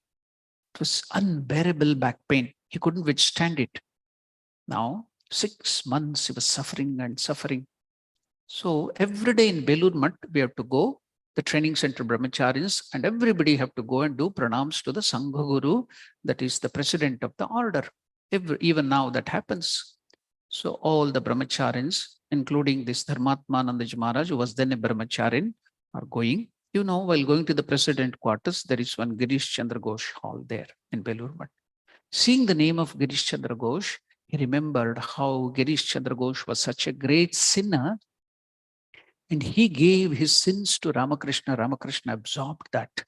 It was unbearable back pain. He couldn't withstand it. Now, 6 months he was suffering and suffering. So every day in Belur Mutt, we have to go, the training center brahmacharis, and everybody have to go and do pranams to the Sangha Guru, that is the president of the order. Even now that happens. So all the brahmacharis, including this Dharmatmanandaji Maharaj, who was then a brahmacharin, are going. You know, while going to the president quarters, there is one Girish Chandra Ghosh hall there in Belur Mutt. Seeing the name of Girish Chandra Ghosh, he remembered how Girish Chandra Ghosh was such a great sinner, and he gave his sins to Ramakrishna. Ramakrishna absorbed that.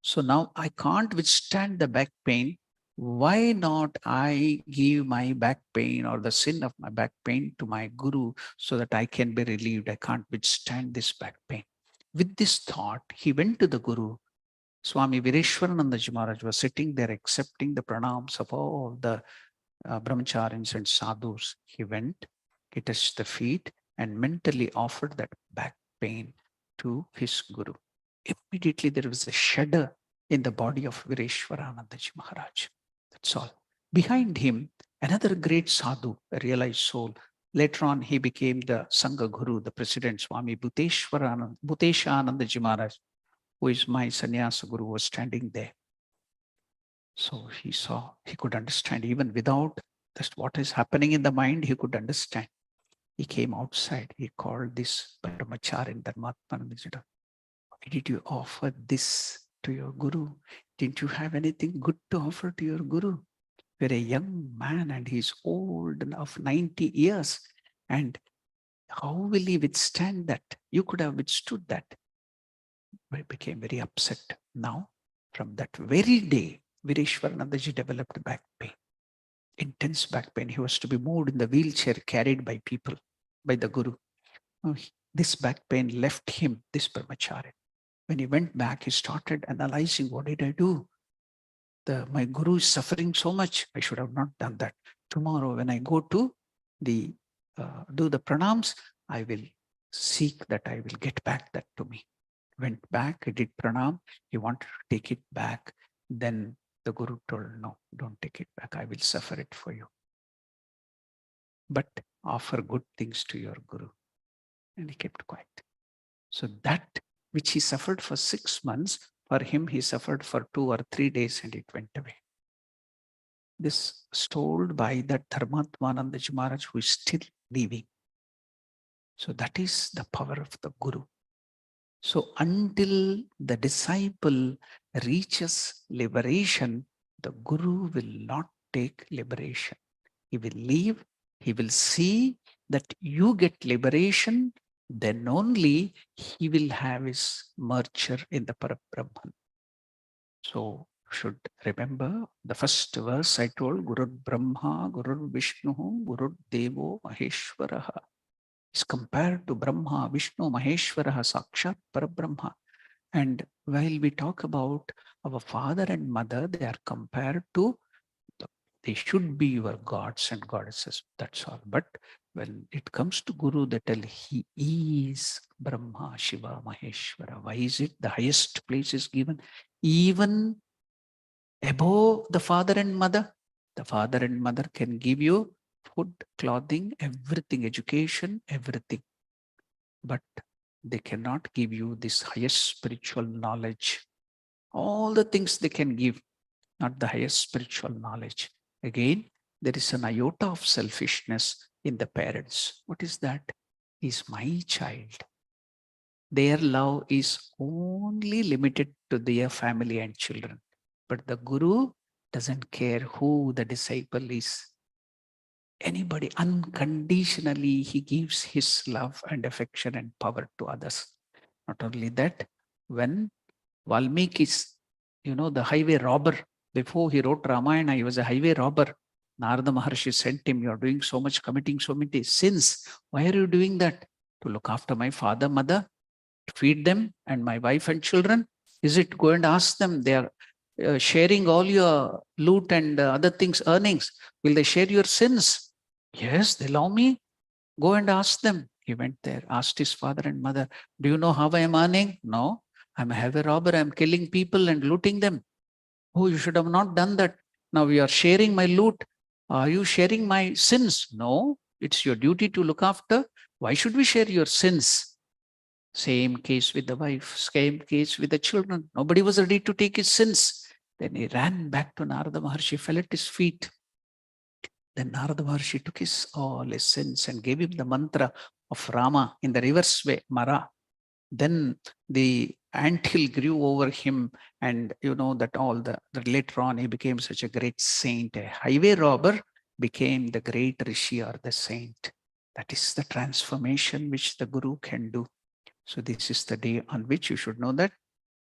So now I can't withstand the back pain. Why not I give my back pain or the sin of my back pain to my Guru so that I can be relieved? I can't withstand this back pain. With this thought, he went to the Guru. Swami Vireshwaranandaji Maharaj was sitting there accepting the pranams of all the brahmacharis and sadhus. He went, he touched the feet and mentally offered that back pain to his Guru. Immediately there was a shudder in the body of Vireshwaranandaji Maharaj. That's all. Behind him, another great sadhu, a realized soul. Later on, he became the Sangha Guru, the president, Swami Bhuteshanandaji Maharaj, who is my sannyasa Guru, was standing there. So he saw, he could understand, even without just what is happening in the mind, he could understand. He came outside, he called this brahmachari Dharmatmanandaji. Why did you offer this to your Guru? Didn't you have anything good to offer to your Guru? You're a young man and he's old enough, 90 years. And how will he withstand that? You could have withstood that. I became very upset. Now, from that very day, Vireshwaranandaji developed back pain, intense back pain. He was to be moved in the wheelchair, carried by people, by the Guru. This back pain left him, this brahmachari. When he went back, he started analyzing, what did I do? My Guru is suffering so much. I should have not done that. Tomorrow, when I go to do the pranams, I will seek that I will get back that to me. Went back, he did pranam. He wanted to take it back. Then the Guru told, no, don't take it back. I will suffer it for you. But offer good things to your Guru. And he kept quiet. So that which he suffered for 6 months, for him he suffered for 2 or 3 days and it went away. This was told by that Dharmatmanandaji Maharaj, who is still living. So that is the power of the Guru. So until the disciple reaches liberation, the Guru will not take liberation. He will leave, he will see that you get liberation, then only he will have his merger in the Parabrahman. So should remember the first verse I told, Guru Brahma, Guru Vishnu, Guru Devo Maheshwaraha. Is compared to Brahma, Vishnu, Maheshwaraha, Sakshat Parabrahma. And while we talk about our father and mother, they are compared to, they should be your gods and goddesses. That's all. But when it comes to Guru, they tell he is Brahma, Shiva, Maheshwara. Why is it the highest place is given? Even above the father and mother. The father and mother can give you food, clothing, everything, education, everything. But they cannot give you this highest spiritual knowledge. All the things they can give, not the highest spiritual knowledge. Again, there is an iota of selfishness in the parents. What is that? He's my child. Their love is only limited to their family and children. But the Guru doesn't care who the disciple is. Anybody, unconditionally, he gives his love and affection and power to others. Not only that, when Valmiki is, the highway robber, before he wrote Ramayana, he was a highway robber. Narada Maharshi sent him, you're doing so much, committing so many sins. Why are you doing that? To look after my father, mother, feed them, and my wife and children? Is it? Go and ask them. They are sharing all your loot and other things, earnings. Will they share your sins? Yes, they love me. Go and ask them. He went there, asked his father and mother, do you know how I am earning? No, I'm a heavy robber. I'm killing people and looting them. Oh, you should have not done that. Now you are sharing my loot. Are you sharing my sins? No, it's your duty to look after. Why should we share your sins? Same case with the wife, same case with the children. Nobody was ready to take his sins. Then he ran back to Narada Maharshi, fell at his feet. Then Narada Maharshi took all his sins and gave him the mantra of Rama in the reverse way, Mara. Then the anthill grew over him, and that all that later on he became such a great saint. A highway robber became the great rishi or the saint. That is the transformation which the Guru can do. So this is the day on which you should know that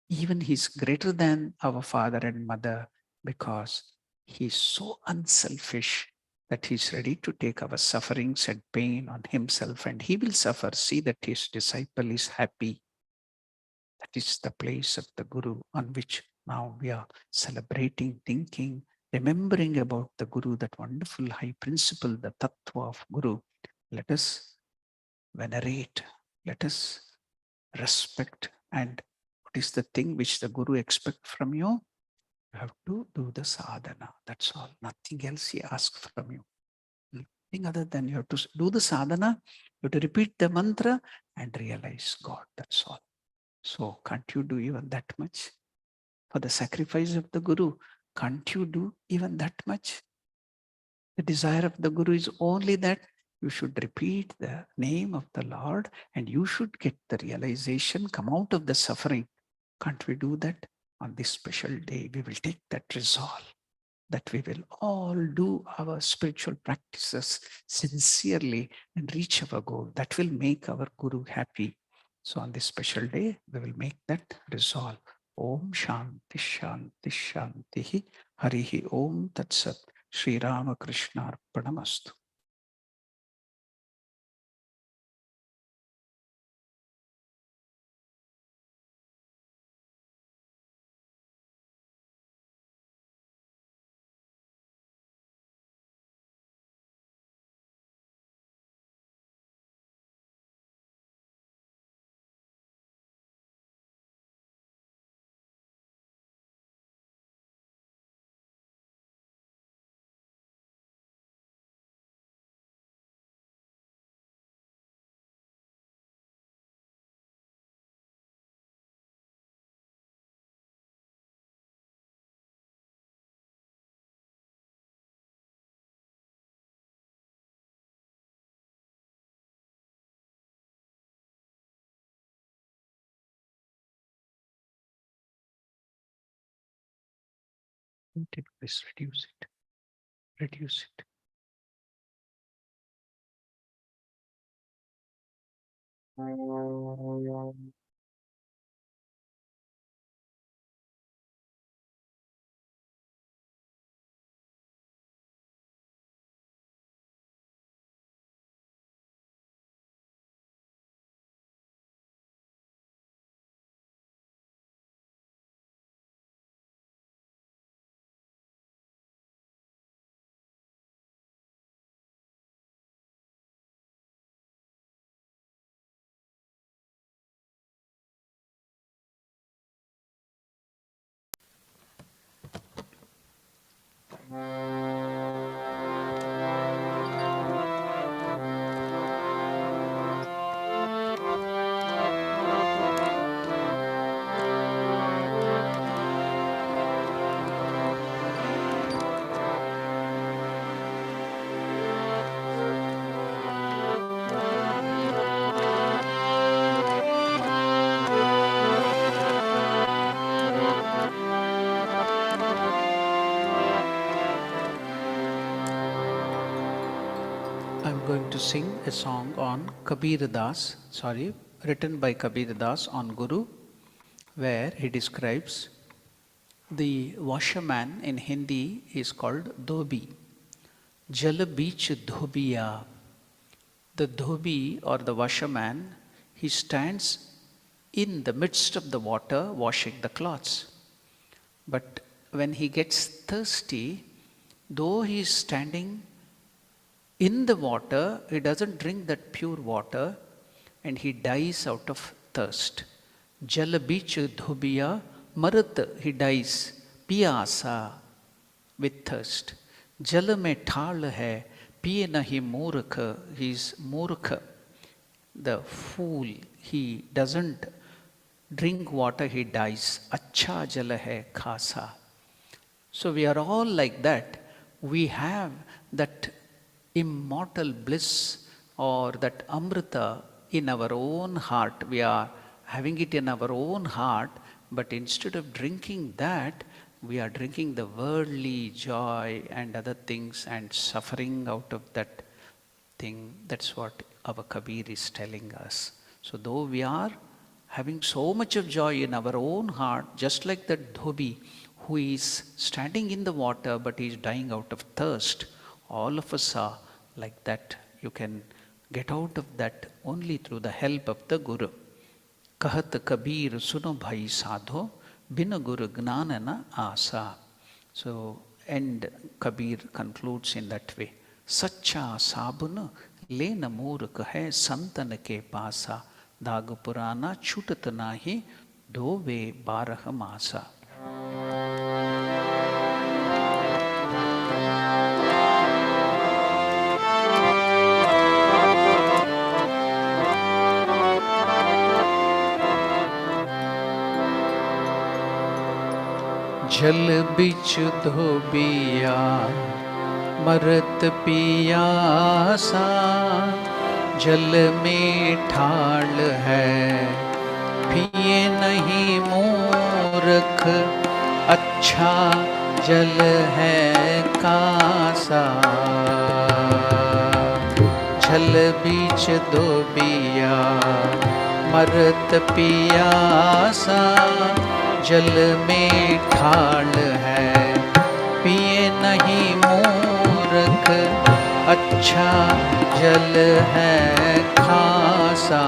even he's greater than our father and mother, because he's so unselfish that he's ready to take our sufferings and pain on himself, and he will suffer. See that his disciple is happy. That is the place of the Guru on which now we are celebrating, thinking, remembering about the Guru, that wonderful high principle, the Tattva of Guru. Let us venerate, let us respect. And what is the thing which the Guru expects from you? You have to do the sadhana. That's all. Nothing else he asks from you. Nothing other than you have to do the sadhana, you have to repeat the mantra and realize God. That's all. So can't you do even that much? For the sacrifice of the Guru, can't you do even that much? The desire of the Guru is only that you should repeat the name of the Lord and you should get the realization, come out of the suffering. Can't we do that? On this special day, we will take that resolve that we will all do our spiritual practices sincerely and reach our goal. That will make our Guru happy. So on this special day, we will make that resolve. Om Shanti Shanti Shanti Harihi Om Tat Sat. Sri Ramakrishna Arpanamastu. Please reduce it. Reduce it. going to sing a song on Kabir Das, written by Kabir Das on Guru, where he describes the washerman in Hindi is called Dhobi. Jal beach dhobiya. The dhobi or the washerman, he stands in the midst of the water washing the cloths. But when he gets thirsty, though he is standing in the water, he doesn't drink that pure water and he dies out of thirst. Jal beach dhobiya marat, he dies, piyasa, with thirst. Jal mein thal hai, piye nahi murkha, he is murkha, the fool, he doesn't drink water, he dies. Acha jal hai khasa. So we are all like that. We have that immortal bliss or that amrita in our own heart. We are having it in our own heart, but instead of drinking that, we are drinking the worldly joy and other things and suffering out of that thing. That's what our Kabir is telling us. So though we are having so much of joy in our own heart, just like that dhobi who is standing in the water but he is dying out of thirst, all of us are like that. You can get out of that only through the help of the Guru. Kahat Kabir suno bhai sadho, bin Guru gnana na asa. So, and Kabir concludes in that way. Sacha sabun lena murk hai santan ke pasa, dag purana chutat nahi dove barah masa. जल बिच धोबिया मरत पियासा, जल में ठाल है पिए नहीं मूर्ख, अच्छा जल है कासा। जल बीच धोबिया मरत पियासा, जल में ठाल है पिए नहीं मूर्ख, अच्छा जल है खासा।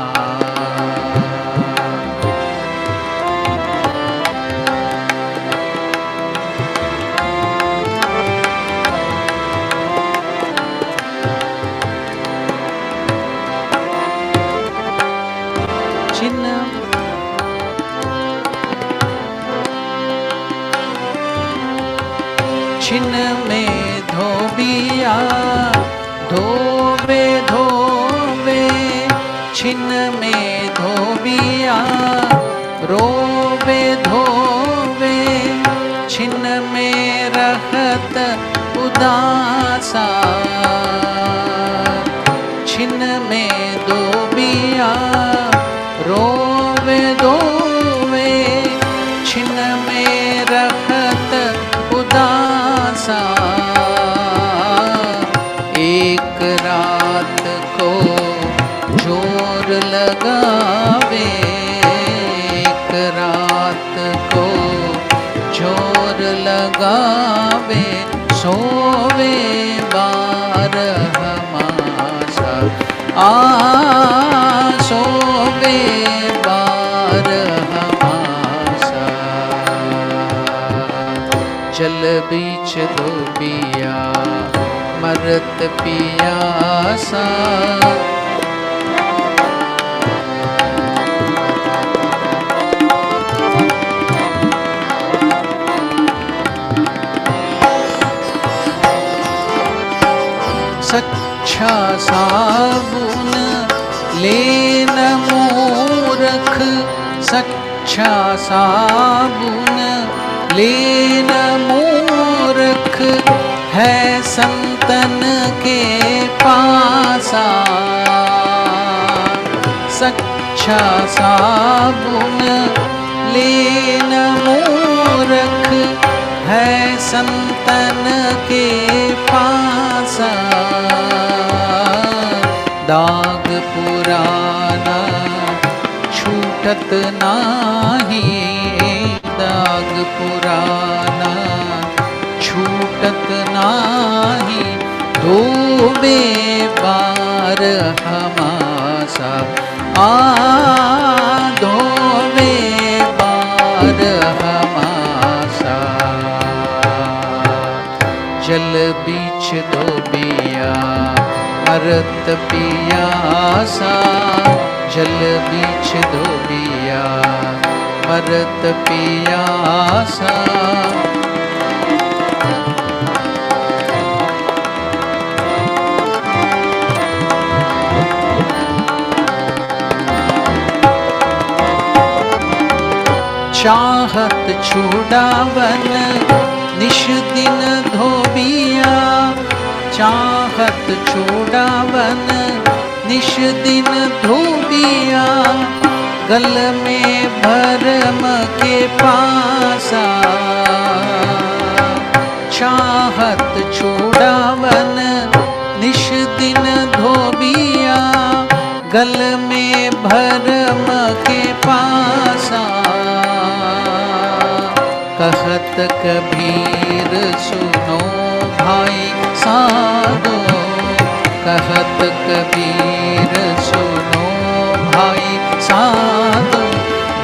छिन में धोबिया धोवे धोवे, छिन में धोबिया रोवे धोवे, छिन में रहत उदासा। छिन में धोबिया रोवे धोवे, छिन में रहत उदासा। एक रात को जोर लगावे, एक रात को जोर लगावे, सोवे 12 मासा। सोवे 12 मासा। जल बीच धोबिया मरत पियासा। सच्चा साबुन लेन मूर्ख, सच्चा साबुन लेन मूर्ख, है संतन के पासा। सच्चा साबुन लेन मूर्ख, है संतन के पासा। दाग पुराना छूटत नाही, दाग पुराना छूटत नाही, धोबे बार हमासा धोबे बार हमासा। जल बीच धोबिया मरत पियासा, जल बीच धोबिया मरत पियासा। चाहत छुड़ावन निश दिन धोबिया, चाहत छुड़ावन निश दिन धोबिया, गल में भरम के पासा। चाहत छुड़ावन निश दिन धोबिया, गल में भरम के पासा। कहत कबीर सुनो भाई साधो, कहत कबीर सुनो भाई साधो,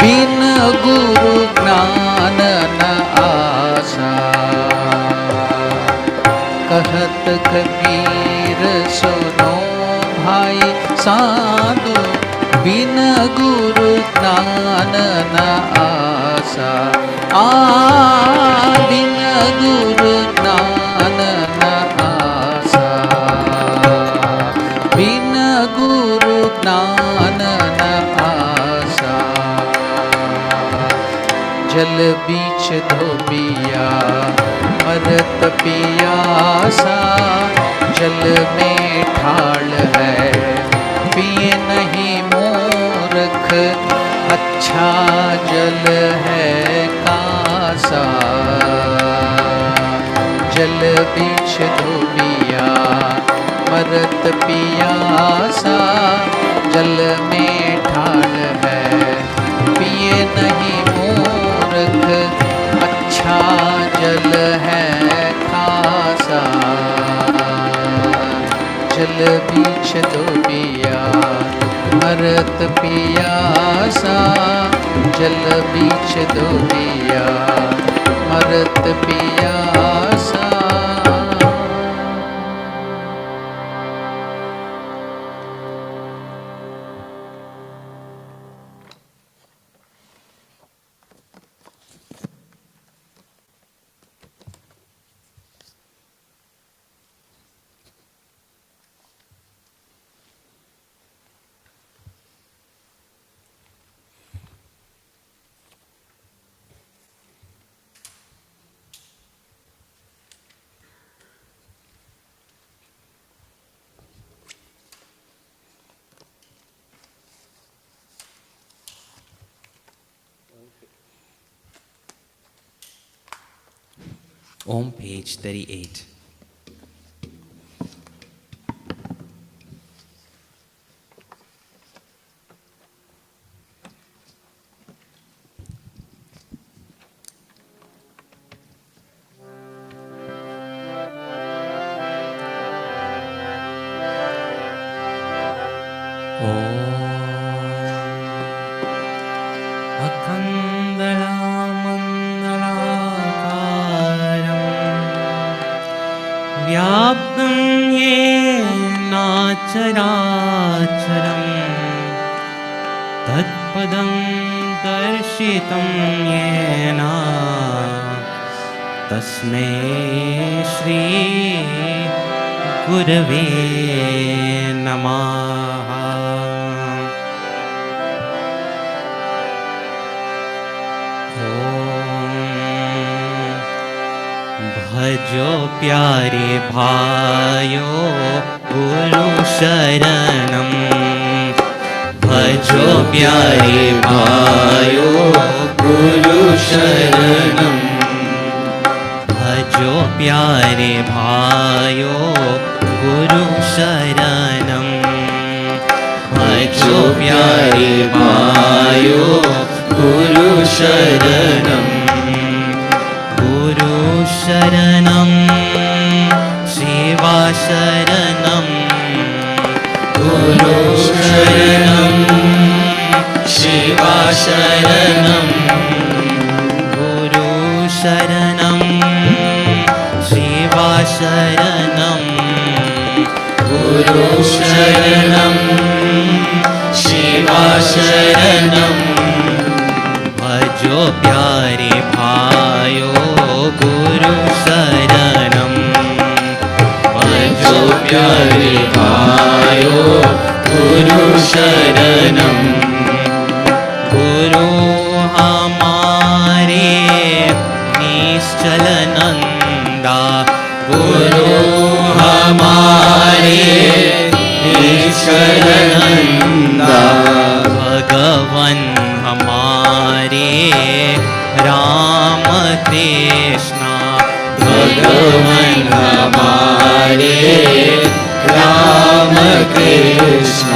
बिन गुरु ज्ञान न आसा। कहत कबीर सुनो भाई साधो, बिन गुरु ज्ञान न आसा। बिन गुरु ज्ञान न आसा, बिन गुरु ज्ञान न आसा। जल बीच धोबिया मरत पियासा, जल में ठाड़ है पिए नहीं मूर्ख, अच्छा जल है कासा। जल बीच धोबिया मरत पियासा, जल में ठाड़ है पिए नहीं मूर्ख, अच्छा जल है खासा। जल बीच धोबिया मरत पियासा, जल बीच धोबिया मरत पियासा। Om, page 38. व्याप्तं येन चराचरं तत्पदं दर्शितं येन तस्मै श्री गुरवे नमः। भजो प्यारे भायो गुरु शरणम, भजो प्यारे भायो गुरु शरणम, भजो प्यारे भायो गुरु शरणम। प्यारे भाइयों गुरु शरणम सेवा शरणम गुरु शरणम सेवा शरणम गुरु शरणम सेवा शरणम गुरु शरणम सेवा शरणम भजो प्यारे भाइयों गुरु शरणम भजो प्यारे भाइयों गुरु शरणम गुरु हमारे निश्चल नंदा गुरु हमारे निश्चल नंदा भगवन हमारे राम कृष्ण भगवन हमारे राम कृष्ण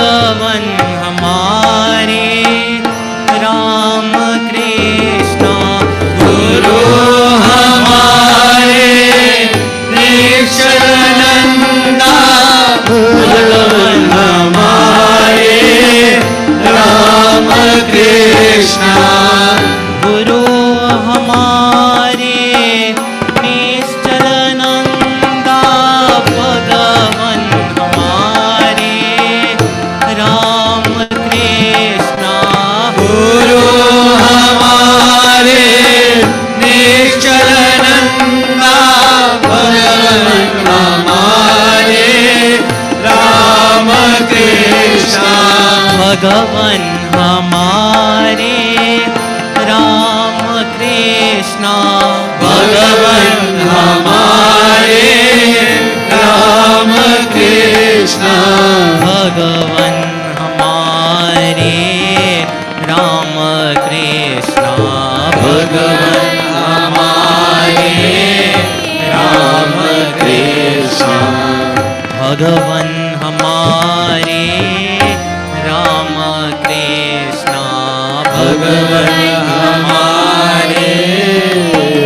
भगवन हमारे राम कृष्ण भगवन हमारे राम कृष्ण भगवन हमारे राम कृष्ण भगवन हमारे राम कृष्ण भगवन हमारे राम कृष्ण भगवन हमारे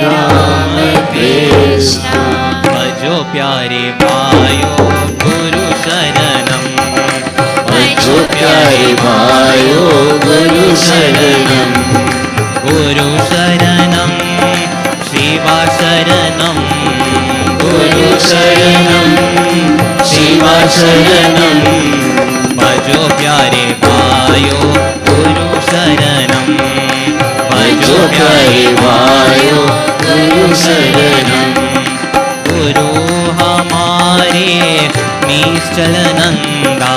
राम कृष्ण भजो प्यारे भाइयों गुरु शरणम भजो प्यारे भाइयों गुरु शरणम गुरु शरणम सेवा शरणम गुरु शरणम सेवा शरणम भजो प्यारे भाइयों गुरु शरणम भजो प्यारे भाइयों गुरु शरणम गुरु हमारे निश्चल नंदा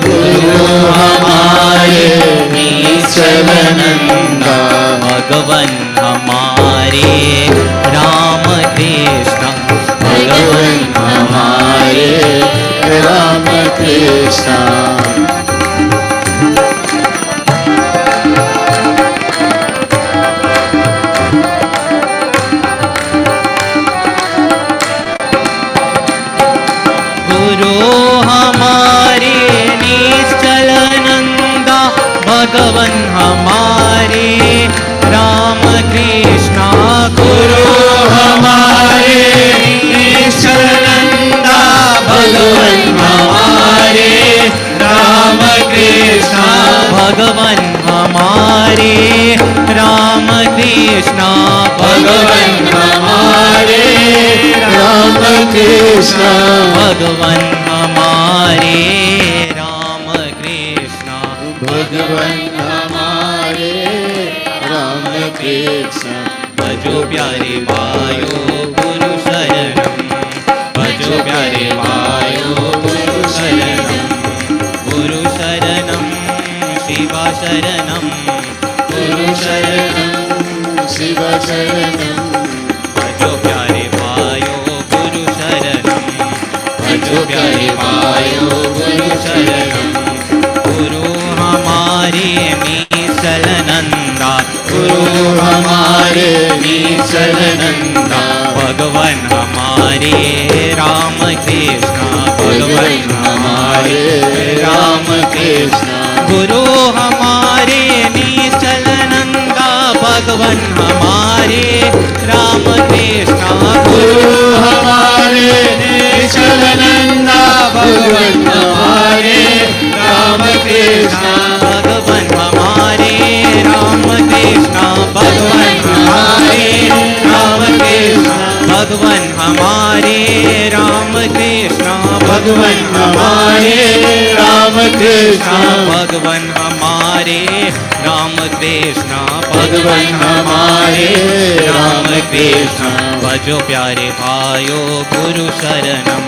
गुरु हमारे निश्चल नंदा भगवन हमारे राम कृष्ण भगवन हमारे राम कृष्ण भगवन हमारे राम कृष्ण गुरु हमारे निश्चलनंदा भगवन हमारे राम कृष्ण भगवन हमारे राम कृष्ण भगवन हमारे राम कृष्ण भगवन हमारे राम कृष्ण भगवन हमारे राम कृष्ण भजो प्यारे भाइयों शरणम भजो प्यारे भाइयों गुरु शरणम भजो प्यारे भाइयों गुरु शरणम गुरु हमारे मीसलनंदा गुरु हमारे मीसलनंदा भगवान हमारे राम कृष्ण भगवान हमारे राम कृष्ण गुरु हमारे मीसलनंदा भगवान हमारे राम कृष्ण गुरु हमारे मीसलनंदा भगवान हमारे राम कृष्ण भगवान हमारे राम कृष्ण भगवान हमारे राम कृष्ण भगवान हमारे राम कृष्ण भगवान हमारे राम कृष्ण भगवान हमारे राम कृष्ण भगवान हमारे राम कृष्ण भजो प्यारे भाइयों गुरु शरणम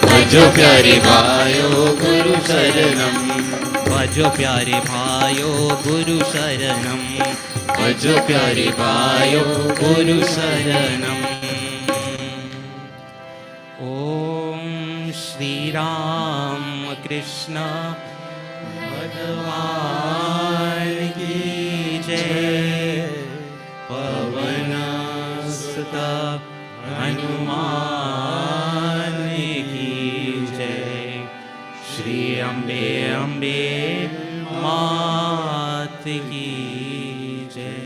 भजो प्यारे भाइयों गुरु शरणम भजो प्यारे भाइयों गुरु शरणम भजो प्यारे भाइयों गुरु शरणम ओम श्री राम कृष्ण भगवान की जय पवन सुत हनुमान की जय श्री अम्बे अम्बे मात की जय.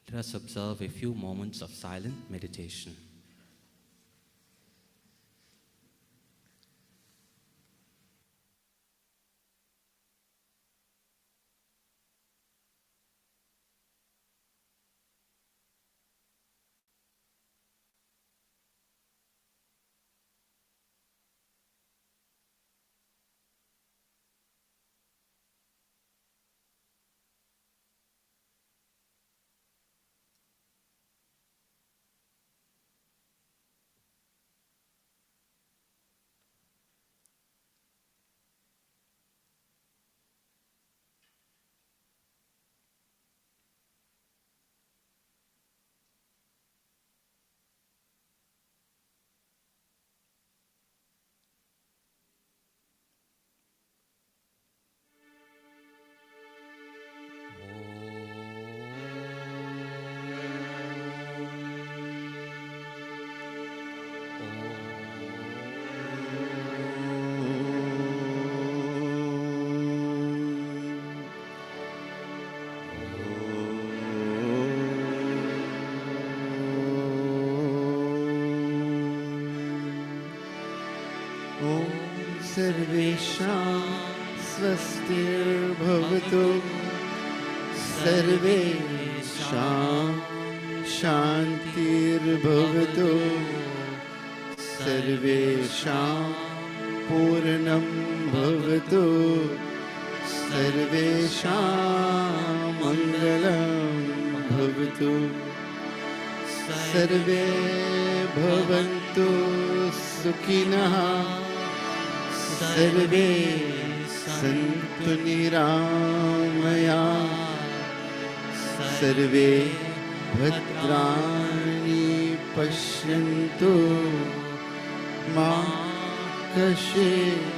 Let us observe a few moments of silent meditation. सर्वेषां स्वस्तिर्भवतु सर्वेषां शान्तिर्भवतु सर्वेषां पूर्णं भवतु सर्वेषां मङ्गलं भवतु सर्वे भवन्तु सुखिनः सर्वे सन्तु निरामया सर्वे भद्राणि पश्यन्तु मा कश्चित्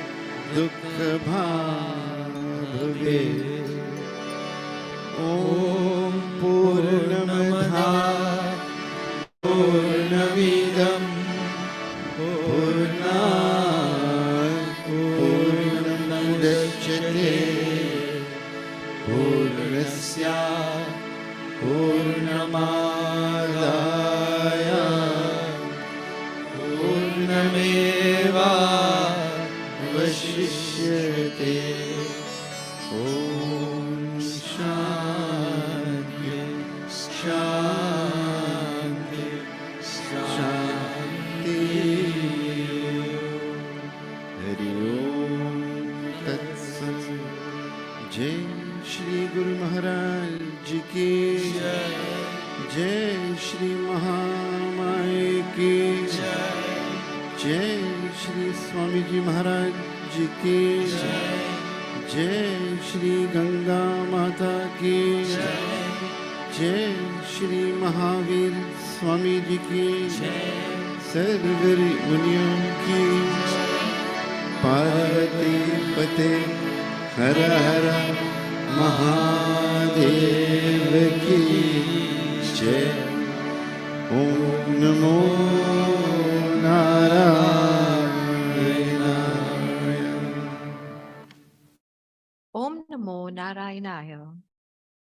दुःखभाग् भवेत् ॐ पूर्णमदः पूर्णमिदं पूर्णात् पूर्णमुदच्यते पूर्णस्य पूर्णमादाय पूर्णमेवावशिष्यते ॐ शान्ति शान्ति शान्ति हरि ओम तत्सत् जय श्री गुरु महाराज जी की जय श्री महामाया की जय श्री स्वामी जी महाराज जी की जय श्री गंगा माता की जय श्री महावीर स्वामी जी की सर्व मुनियों की पार्वती पते हर हर महादेव की जय। ओम नमो नारायणाय। Om Namo Narayanaya.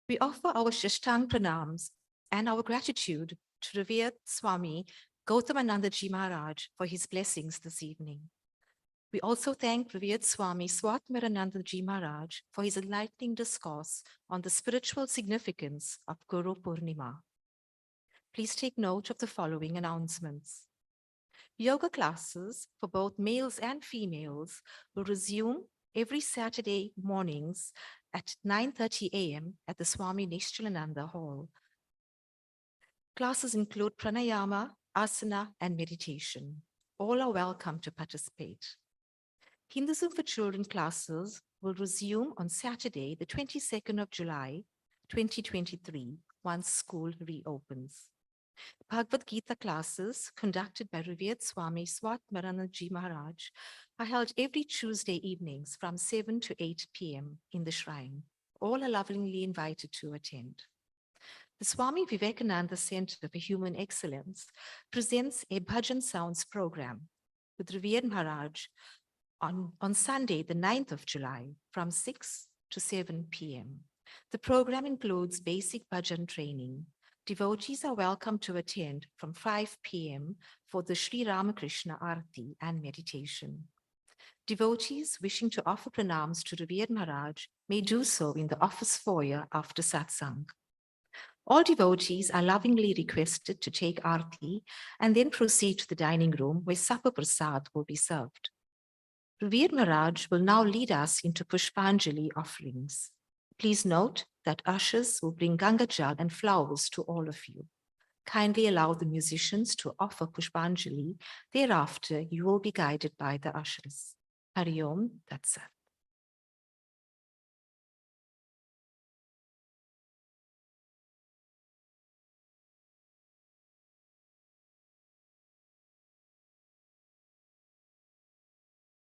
We offer our Shishtang Pranams and our gratitude to revered Swami Gautamananda Ji Maharaj for his blessings this evening. We also thank revered Swami Swatmarananda Ji Maharaj for his enlightening discourse on the spiritual significance of Guru Purnima. Please take note of the following announcements. Yoga classes for both males and females will resume every Saturday mornings at 9:30 a.m. at the Swami Nishchalananda Hall. Classes include pranayama, asana, and meditation. All are welcome to participate. Hinduism for Children classes will resume on Saturday, the 22nd of July, 2023, once school reopens. Bhagavad Gita classes conducted by revered Swami Swatmarananda Ji Maharaj are held every Tuesday evenings from 7 to 8 p.m. in the shrine. All are lovingly invited to attend. The Swami Vivekananda Center for Human Excellence presents a Bhajan Sounds program with revered Maharaj on Sunday, the 9th of July, from 6 to 7 p.m. The program includes basic bhajan training. Devotees are welcome to attend from 5 p.m. for the Sri Ramakrishna Arati and meditation. Devotees wishing to offer pranams to revered Maharaj may do so in the office foyer after satsang. All devotees are lovingly requested to take Arati and then proceed to the dining room where supper prasad will be served. Revered Maharaj will now lead us into Pushpanjali offerings. Please note that ushers will bring Ganga Jal and flowers to all of you. Kindly allow the musicians to offer Pushpanjali. Thereafter, you will be guided by the ushers. Hari Om Tat Sat.